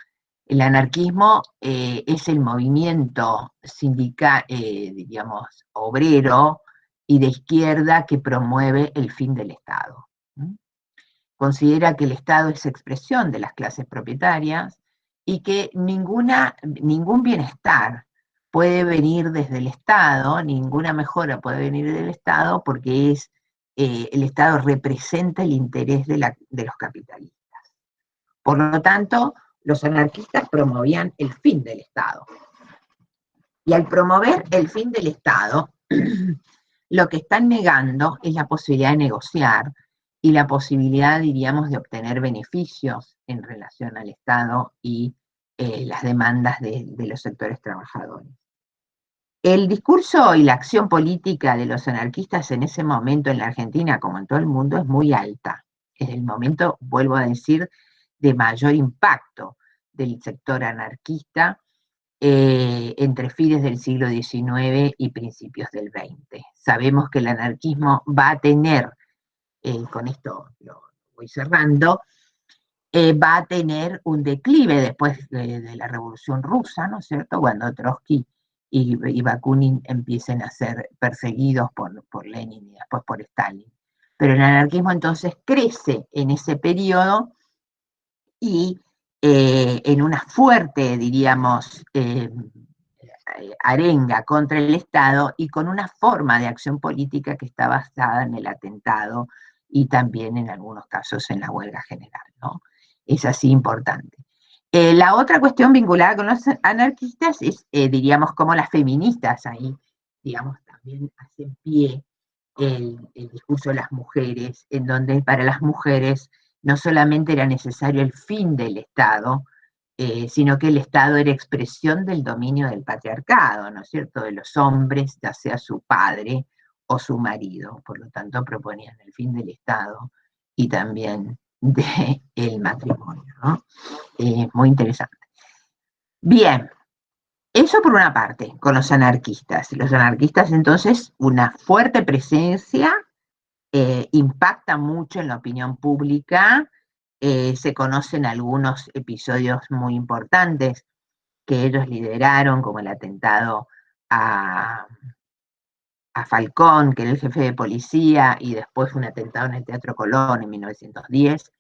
El anarquismo es el movimiento sindical, digamos, obrero y de izquierda que promueve el fin del Estado. Considera que el Estado es expresión de las clases propietarias y que ningún bienestar puede venir desde el Estado, ninguna mejora puede venir del Estado porque el Estado representa el interés de los capitalistas. Por lo tanto, los anarquistas promovían el fin del Estado. Y al promover el fin del Estado, lo que están negando es la posibilidad de negociar y la posibilidad, diríamos, de obtener beneficios en relación al Estado y las demandas de los sectores trabajadores. El discurso y la acción política de los anarquistas en ese momento en la Argentina, como en todo el mundo, es muy alta. Es el momento, vuelvo a decir, de mayor impacto. del sector anarquista entre fines del siglo XIX y principios del XX. Sabemos que el anarquismo va a tener, con esto lo voy cerrando, va a tener un declive después de la Revolución Rusa, ¿no es cierto?, cuando Trotsky y Bakunin empiecen a ser perseguidos por Lenin y después por Stalin. Pero el anarquismo entonces crece en ese periodo y en una fuerte, diríamos, arenga contra el Estado y con una forma de acción política que está basada en el atentado y también en algunos casos en la huelga general, ¿no? Es así importante. La otra cuestión vinculada con los anarquistas es, diríamos, cómo las feministas ahí, digamos, también hacen pie el discurso de las mujeres, en donde para las mujeres no solamente era necesario el fin del Estado, sino que el Estado era expresión del dominio del patriarcado, ¿no es cierto?, de los hombres, ya sea su padre o su marido. Por lo tanto, proponían el fin del Estado y también del matrimonio, ¿no? Muy interesante. Bien, eso por una parte, con los anarquistas. Los anarquistas, entonces, una fuerte presencia, impacta mucho en la opinión pública. Se conocen algunos episodios muy importantes que ellos lideraron, como el atentado a Falcón, que era el jefe de policía, y después un atentado en el Teatro Colón en 1910.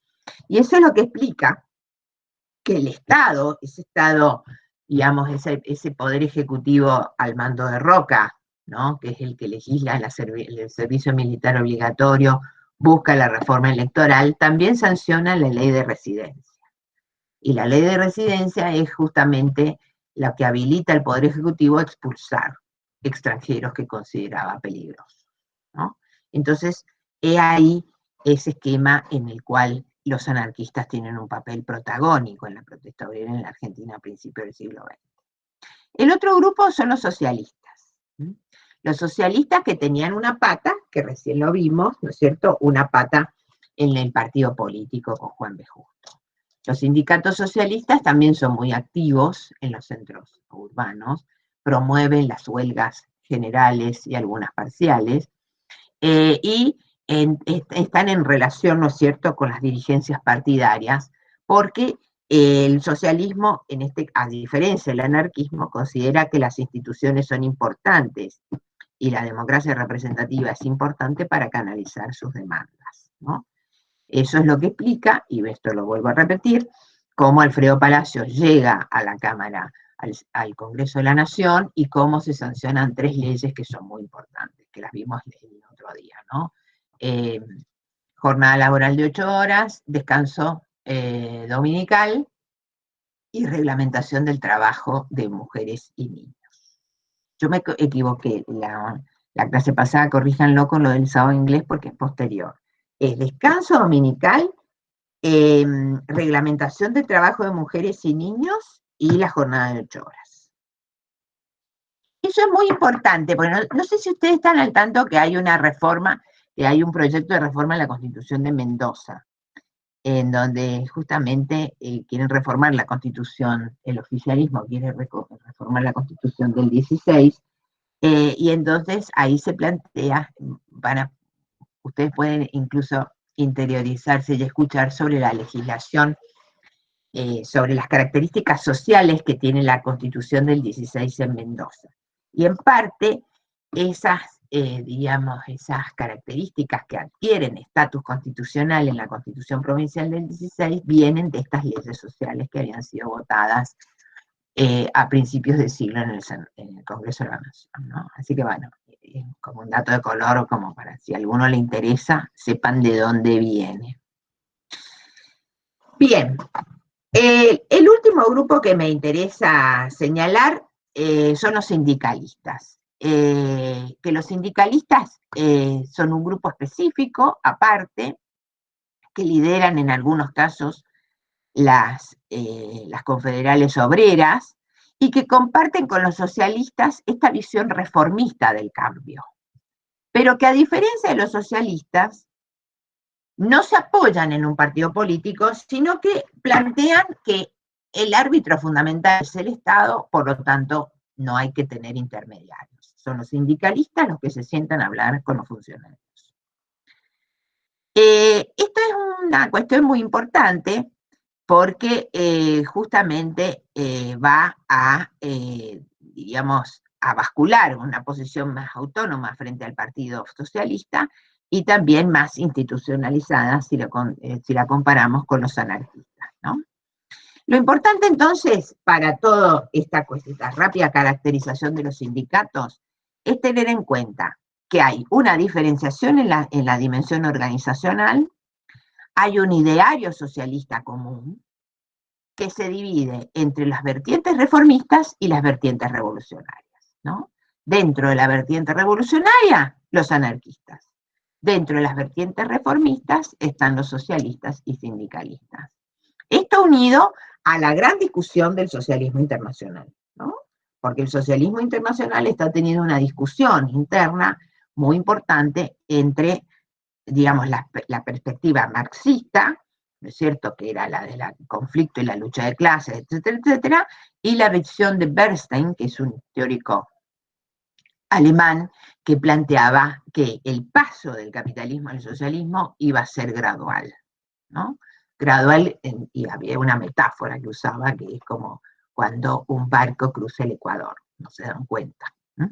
Y eso es lo que explica que el Estado, digamos, ese poder ejecutivo al mando de Roca, ¿no?, que es el que legisla el servicio militar obligatorio, busca la reforma electoral, también sanciona la ley de residencia. Y la ley de residencia es justamente la que habilita al Poder Ejecutivo a expulsar extranjeros que consideraba peligrosos, ¿no? Entonces, he ahí ese esquema en el cual los anarquistas tienen un papel protagónico en la protesta obrera en la Argentina a principios del siglo XX. El otro grupo son los socialistas. Los socialistas que tenían una pata, que recién lo vimos, ¿no es cierto?, una pata en el partido político con Juan B. Justo. Los sindicatos socialistas también son muy activos en los centros urbanos, promueven las huelgas generales y algunas parciales, y están en relación, ¿no es cierto?, con las dirigencias partidarias, porque el socialismo, a diferencia del anarquismo, considera que las instituciones son importantes y la democracia representativa es importante para canalizar sus demandas, ¿no? Eso es lo que explica, y esto lo vuelvo a repetir, cómo Alfredo Palacios llega a la Cámara, al Congreso de la Nación, y cómo se sancionan 3 leyes que son muy importantes, que las vimos el otro día, ¿no? Jornada laboral de 8 horas, descanso dominical y reglamentación del trabajo de mujeres y niños. Yo me equivoqué, la clase pasada, corríjanlo con lo del sábado inglés porque es posterior. Es descanso dominical, reglamentación del trabajo de mujeres y niños y la jornada de 8 horas. Eso es muy importante, porque no sé si ustedes están al tanto que hay una reforma, que hay un proyecto de reforma en la Constitución de Mendoza, en donde justamente quieren reformar la Constitución, el oficialismo quiere reformar la Constitución del 16, y entonces ahí se plantea, ustedes pueden incluso interiorizarse y escuchar sobre la legislación, sobre las características sociales que tiene la Constitución del 16 en Mendoza. Y en parte, esas características que adquieren estatus constitucional en la Constitución Provincial del 16 vienen de estas leyes sociales que habían sido votadas a principios del siglo en el Congreso de la Nación, ¿no? Así que bueno, como un dato de color, como para si a alguno le interesa, sepan de dónde viene. Bien, el último grupo que me interesa señalar son los sindicalistas. Que los sindicalistas son un grupo específico, aparte, que lideran en algunos casos las confederales obreras, y que comparten con los socialistas esta visión reformista del cambio. Pero que a diferencia de los socialistas, no se apoyan en un partido político, sino que plantean que el árbitro fundamental es el Estado, por lo tanto, no hay que tener intermediarios. Son los sindicalistas los que se sientan a hablar con los funcionarios. Esto es una cuestión muy importante porque justamente va a, digamos, a bascular una posición más autónoma frente al Partido Socialista y también más institucionalizada si la comparamos con los anarquistas, ¿no? Lo importante entonces para toda esta rápida caracterización de los sindicatos es tener en cuenta que hay una diferenciación en la dimensión organizacional, hay un ideario socialista común que se divide entre las vertientes reformistas y las vertientes revolucionarias, ¿no? Dentro de la vertiente revolucionaria, los anarquistas. Dentro de las vertientes reformistas están los socialistas y sindicalistas. Esto unido a la gran discusión del socialismo internacional, ¿no? Porque el socialismo internacional está teniendo una discusión interna muy importante entre, digamos, la perspectiva marxista, ¿no es cierto?, que era la del conflicto y la lucha de clases, etcétera, etcétera, y la visión de Bernstein, que es un teórico alemán, que planteaba que el paso del capitalismo al socialismo iba a ser gradual, ¿no? Gradual, y había una metáfora que usaba, que es como cuando un barco cruza el Ecuador, no se dan cuenta, ¿no?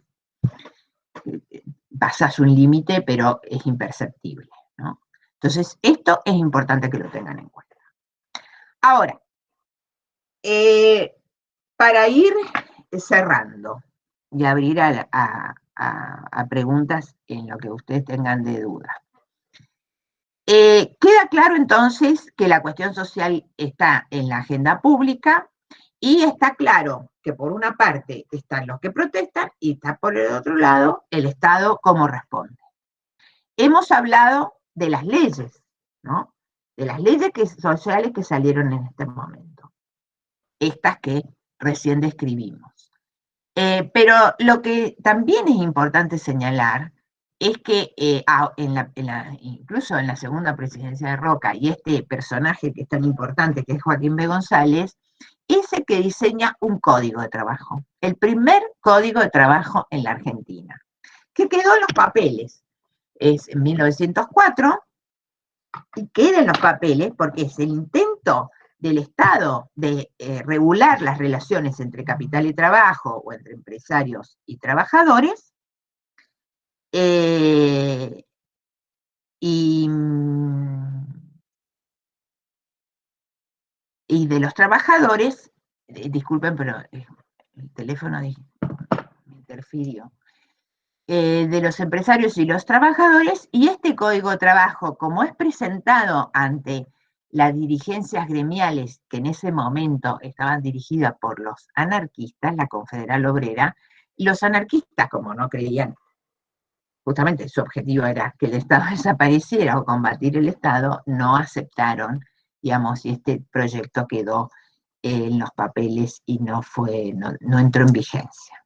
Pasas un límite, pero es imperceptible, ¿no? Entonces, esto es importante que lo tengan en cuenta. Ahora, para ir cerrando y abrir a preguntas en lo que ustedes tengan de duda. Queda claro entonces que la cuestión social está en la agenda pública y está claro que por una parte están los que protestan y está por el otro lado el Estado cómo responde. Hemos hablado de las leyes, ¿no? De las leyes sociales que salieron en este momento. Estas que recién describimos. Pero lo que también es importante señalar es que incluso en la segunda presidencia de Roca, y este personaje que es tan importante, que es Joaquín B. González, es el que diseña un código de trabajo, el primer código de trabajo en la Argentina, que quedó en los papeles. Es en 1904, y queda en los papeles porque es el intento del Estado de regular las relaciones entre capital y trabajo, o entre empresarios y trabajadores, y de los trabajadores, disculpen, pero el teléfono me interfirió, de los empresarios y los trabajadores, y este código de trabajo, como es presentado ante las dirigencias gremiales que en ese momento estaban dirigidas por los anarquistas, la Confederal Obrera, los anarquistas, como no creían, justamente su objetivo era que el Estado desapareciera o combatir el Estado, no aceptaron, digamos, y este proyecto quedó en los papeles y no entró en vigencia.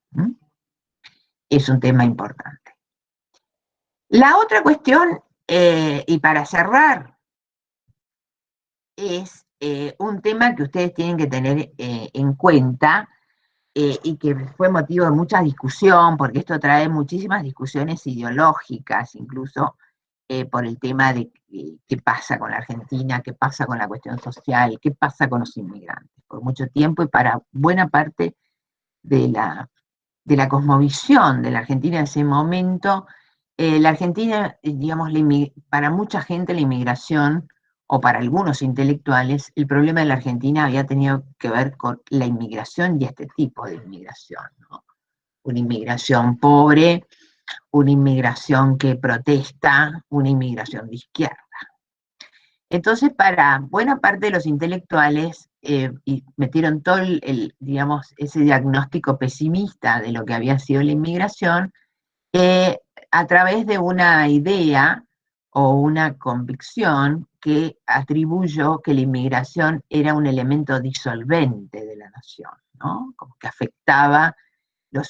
Es un tema importante. La otra cuestión, y para cerrar, es un tema que ustedes tienen que tener en cuenta, y que fue motivo de mucha discusión, porque esto trae muchísimas discusiones ideológicas, incluso por el tema de qué pasa con la Argentina, qué pasa con la cuestión social, qué pasa con los inmigrantes, por mucho tiempo, y para buena parte de la cosmovisión de la Argentina en ese momento, la Argentina, digamos, para mucha gente la inmigración, o para algunos intelectuales, el problema de la Argentina había tenido que ver con la inmigración y este tipo de inmigración, ¿no? Una inmigración pobre, una inmigración que protesta, una inmigración de izquierda. Entonces, para buena parte de los intelectuales, y metieron todo digamos, ese diagnóstico pesimista de lo que había sido la inmigración, a través de una idea o una convicción que atribuyó que la inmigración era un elemento disolvente de la nación, ¿no? Como que afectaba la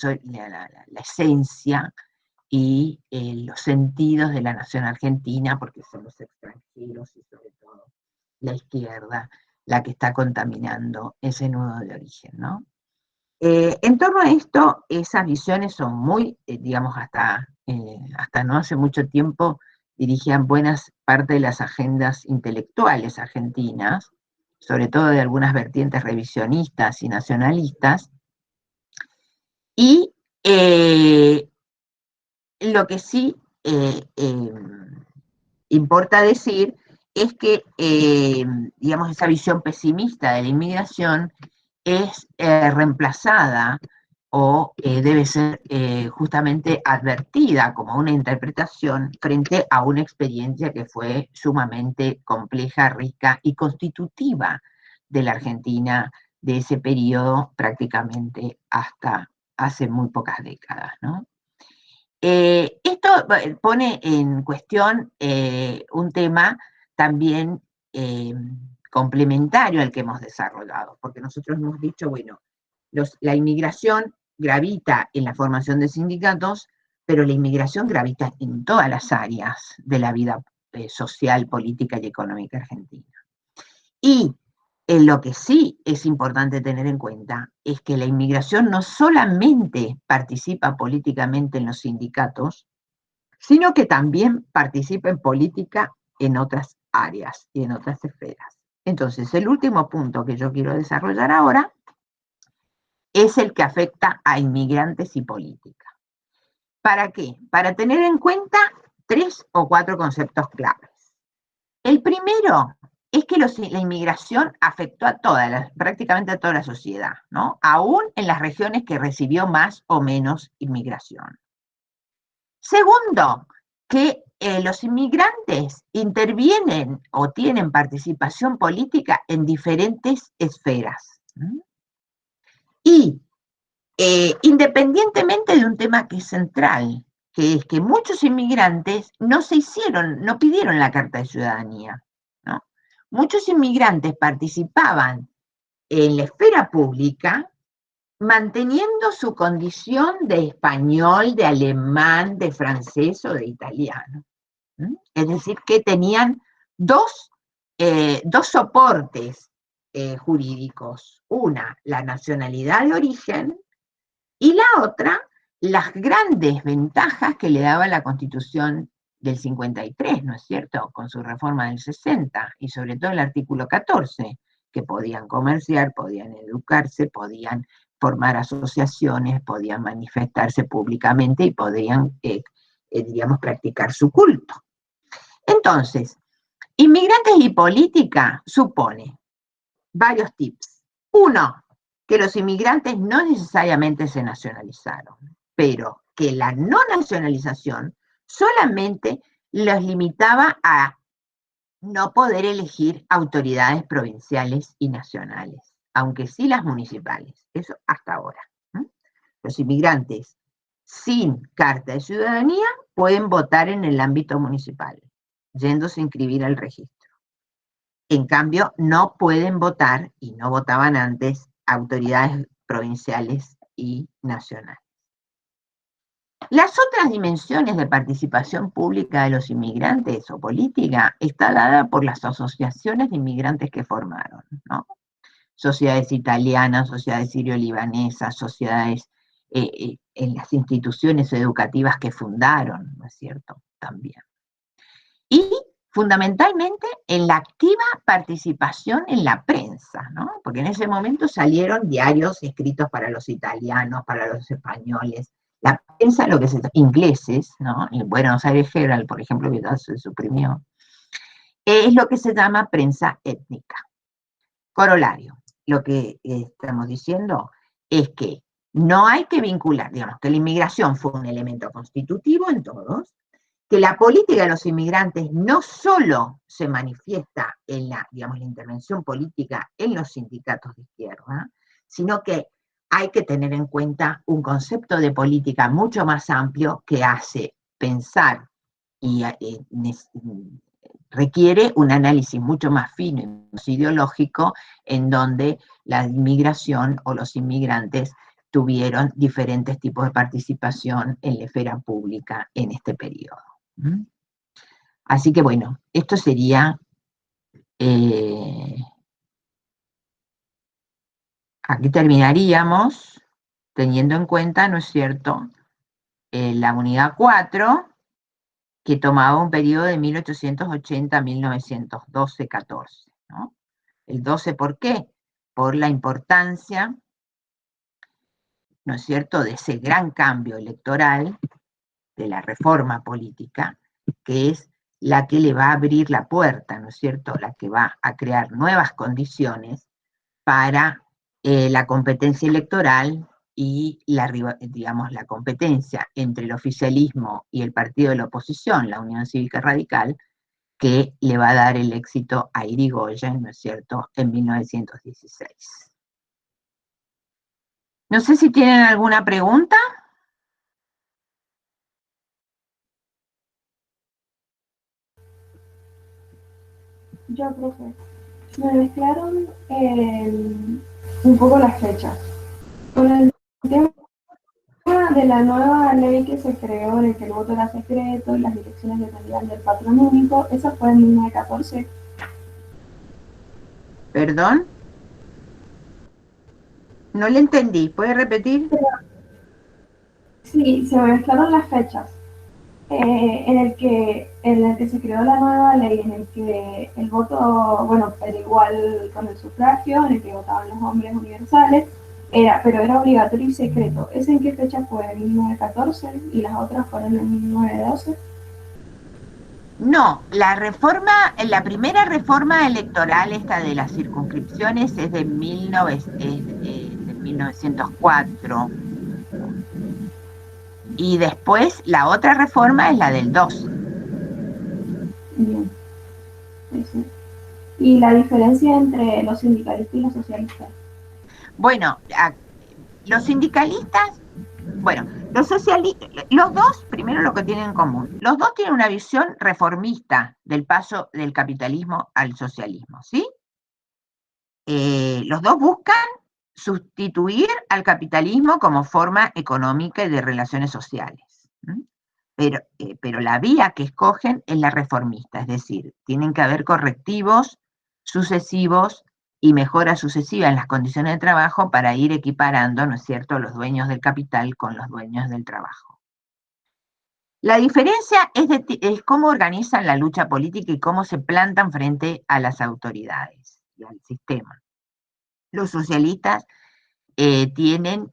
esencia y los sentidos de la nación argentina, porque son los extranjeros y sobre todo la izquierda la que está contaminando ese nudo de origen, ¿no? En torno a esto, esas visiones son muy, digamos, hasta no hace mucho tiempo, dirigían buenas parte de las agendas intelectuales argentinas, sobre todo de algunas vertientes revisionistas y nacionalistas, y lo que sí importa decir es que, digamos, esa visión pesimista de la inmigración es reemplazada o debe ser justamente advertida como una interpretación frente a una experiencia que fue sumamente compleja, rica y constitutiva de la Argentina de ese periodo prácticamente hasta hace muy pocas décadas, ¿no? Esto pone en cuestión un tema también complementario al que hemos desarrollado, porque nosotros hemos dicho, bueno, la inmigración gravita en la formación de sindicatos, pero la inmigración gravita en todas las áreas de la vida social, política y económica argentina. Y lo que sí es importante tener en cuenta es que la inmigración no solamente participa políticamente en los sindicatos, sino que también participa en política en otras áreas y en otras esferas. Entonces, el último punto que yo quiero desarrollar ahora es el que afecta a inmigrantes y política. ¿Para qué? Para tener en cuenta 3 o 4 conceptos claves. El primero es que la inmigración afectó a prácticamente a toda la sociedad, ¿no? Aún en las regiones que recibió más o menos inmigración. Segundo, que los inmigrantes intervienen o tienen participación política en diferentes esferas. Y independientemente de un tema que es central, que es que muchos inmigrantes no pidieron la carta de ciudadanía, ¿no? Muchos inmigrantes participaban en la esfera pública manteniendo su condición de español, de alemán, de francés o de italiano. Es decir, que tenían dos soportes jurídicos. Una, la nacionalidad de origen, y la otra, las grandes ventajas que le daba la Constitución del 53, ¿no es cierto?, con su reforma del 60, y sobre todo el artículo 14, que podían comerciar, podían educarse, podían formar asociaciones, podían manifestarse públicamente y podían, digamos, practicar su culto. Entonces, inmigrantes y política supone varios tips. Uno, que los inmigrantes no necesariamente se nacionalizaron, pero que la no nacionalización solamente los limitaba a no poder elegir autoridades provinciales y nacionales, aunque sí las municipales, eso hasta ahora. Los inmigrantes sin carta de ciudadanía pueden votar en el ámbito municipal, yéndose a inscribir al registro. En cambio, no pueden votar, y no votaban antes, autoridades provinciales y nacionales. Las otras dimensiones de participación pública de los inmigrantes o política está dada por las asociaciones de inmigrantes que formaron, ¿no? Sociedades italianas, sociedades sirio-libanesas, sociedades en las instituciones educativas que fundaron, ¿no es cierto?, también. Y fundamentalmente en la activa participación en la prensa, ¿no? Porque en ese momento salieron diarios escritos para los italianos, para los españoles, la prensa, ingleses, ¿no? En Buenos Aires Herald, por ejemplo, que ya se suprimió, es lo que se llama prensa étnica. Corolario, lo que estamos diciendo es que no hay que vincular, digamos, que la inmigración fue un elemento constitutivo en todos, que la política de los inmigrantes no solo se manifiesta en la intervención política en los sindicatos de izquierda, sino que hay que tener en cuenta un concepto de política mucho más amplio que hace pensar y requiere un análisis mucho más fino y más ideológico, en donde la inmigración o los inmigrantes tuvieron diferentes tipos de participación en la esfera pública en este periodo. Así que bueno, esto sería Aquí terminaríamos teniendo en cuenta, ¿no es cierto?, la unidad 4, que tomaba un periodo de 1880 a 1912-14, ¿no? El 12, ¿por qué? Por la importancia, ¿no es cierto?, de ese gran cambio electoral, de la reforma política, que es la que le va a abrir la puerta, ¿no es cierto?, la que va a crear nuevas condiciones para la competencia electoral y digamos, la competencia entre el oficialismo y el partido de la oposición, la Unión Cívica Radical, que le va a dar el éxito a Irigoyen, ¿no es cierto?, en 1916. No sé si tienen alguna pregunta. Yo, profe, me mezclaron un poco las fechas. Con el tema de la nueva ley que se creó, en el que el voto era secreto y las elecciones dependían del patrón único, eso fue en 1914. ¿Perdón? No le entendí. ¿Puede repetir? Sí, se me mezclaron las fechas. En el que se creó la nueva ley, en el que el voto, bueno, era igual con el sufragio, en el que votaban los hombres universales, pero era obligatorio y secreto. ¿Ese en qué fecha fue? ¿En 1914? ¿Y las otras fueron en 1912? No, la primera reforma electoral, esta de las circunscripciones, es de 1904. Y después la otra reforma es la del 12. Bien. Sí. ¿Y la diferencia entre los sindicalistas y los socialistas? Bueno, los sindicalistas, bueno, los socialistas, los dos, primero lo que tienen en común, los dos tienen una visión reformista del paso del capitalismo al socialismo, ¿sí? Los dos buscan sustituir al capitalismo como forma económica y de relaciones sociales. Pero la vía que escogen es la reformista, es decir, tienen que haber correctivos sucesivos y mejoras sucesivas en las condiciones de trabajo para ir equiparando, ¿no es cierto?, los dueños del capital con los dueños del trabajo. La diferencia es cómo organizan la lucha política y cómo se plantan frente a las autoridades y al sistema. Los socialistas tienen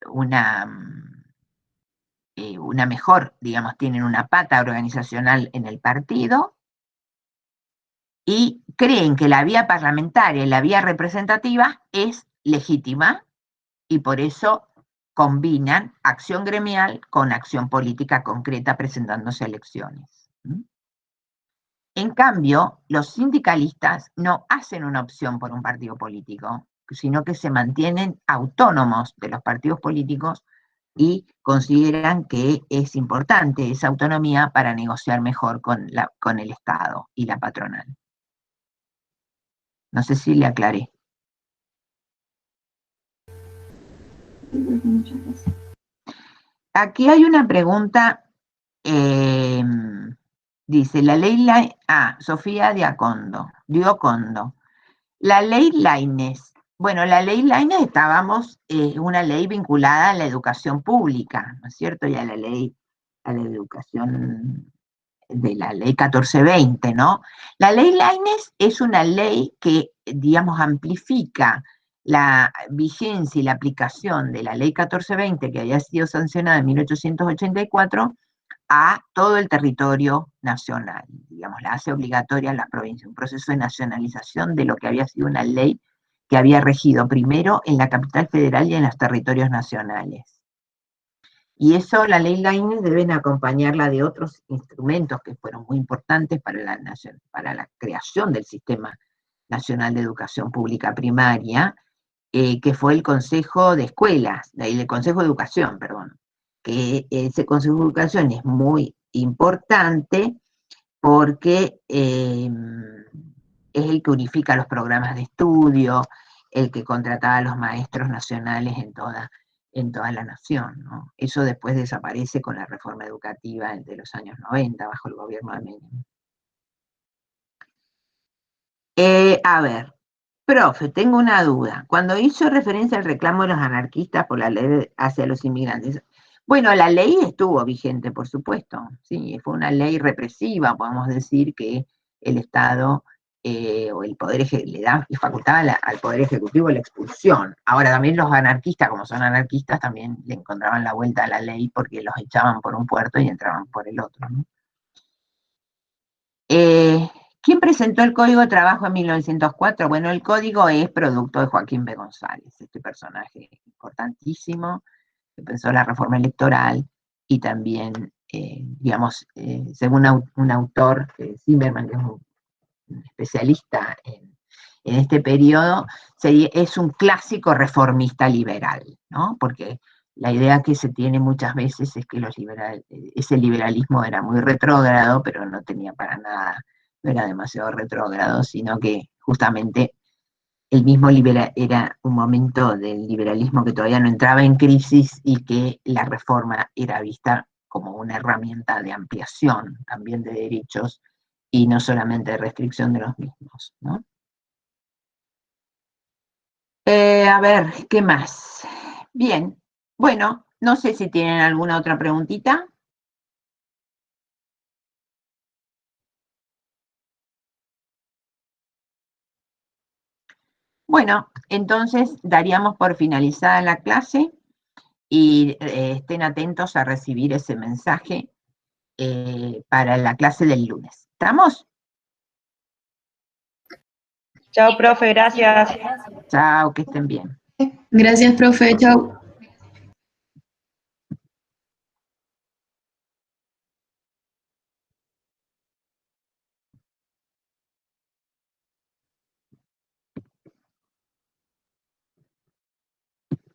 una mejor, digamos, tienen una pata organizacional en el partido y creen que la vía parlamentaria y la vía representativa es legítima y por eso combinan acción gremial con acción política concreta presentándose a elecciones. En cambio, los sindicalistas no hacen una opción por un partido político, sino que se mantienen autónomos de los partidos políticos y consideran que es importante esa autonomía para negociar mejor con el Estado y la patronal. No sé si le aclaré. Muchas gracias. Aquí hay una pregunta, dice, la ley Sofía Diocondo. La ley Lainez. Bueno, la ley Lainez estábamos, una ley vinculada a la educación pública, ¿no es cierto? Y a la educación de la ley 1420, ¿no? La ley Lainez es una ley que, digamos, amplifica la vigencia y la aplicación de la ley 1420, que había sido sancionada en 1884, a todo el territorio nacional. Digamos, la hace obligatoria a las provincias, un proceso de nacionalización de lo que había sido una ley que había regido primero en la capital federal y en los territorios nacionales. Y eso, la ley Lainez, deben acompañarla de otros instrumentos que fueron muy importantes para la creación del Sistema Nacional de Educación Pública Primaria, que fue el Consejo de Escuelas, el Consejo de Educación, perdón, que ese Consejo de Educación es muy importante porque es el que unifica los programas de estudio, el que contrataba a los maestros nacionales en toda la nación, ¿no? Eso después desaparece con la reforma educativa de los años 90, bajo el gobierno de Menem. A ver, Profe, tengo una duda. Cuando hizo referencia al reclamo de los anarquistas por la ley hacia los inmigrantes, bueno, la ley estuvo vigente, por supuesto, sí, fue una ley represiva, podemos decir que el Estado o el Poder le da facultad al Poder Ejecutivo la expulsión. Ahora, también los anarquistas, como son anarquistas, también le encontraban la vuelta a la ley porque los echaban por un puerto y entraban por el otro, ¿no? ¿Quién presentó el Código de Trabajo en 1904? Bueno, el código es producto de Joaquín B. González, este personaje importantísimo que pensó la reforma electoral y también, digamos, según un autor, Zimmerman, que es un especialista en este periodo, es un clásico reformista liberal, ¿no? Porque la idea que se tiene muchas veces es que ese liberalismo era muy retrógrado, pero no tenía para nada, no era demasiado retrógrado, sino que justamente el mismo era un momento del liberalismo que todavía no entraba en crisis y que la reforma era vista como una herramienta de ampliación también de derechos y no solamente de restricción de los mismos, ¿no? A ver, ¿qué más? Bien, bueno, no sé si tienen alguna otra preguntita. Bueno, entonces daríamos por finalizada la clase y estén atentos a recibir ese mensaje para la clase del lunes. ¿Estamos? Chao, profe, gracias. Chao, que estén bien. Gracias, profe. Chao.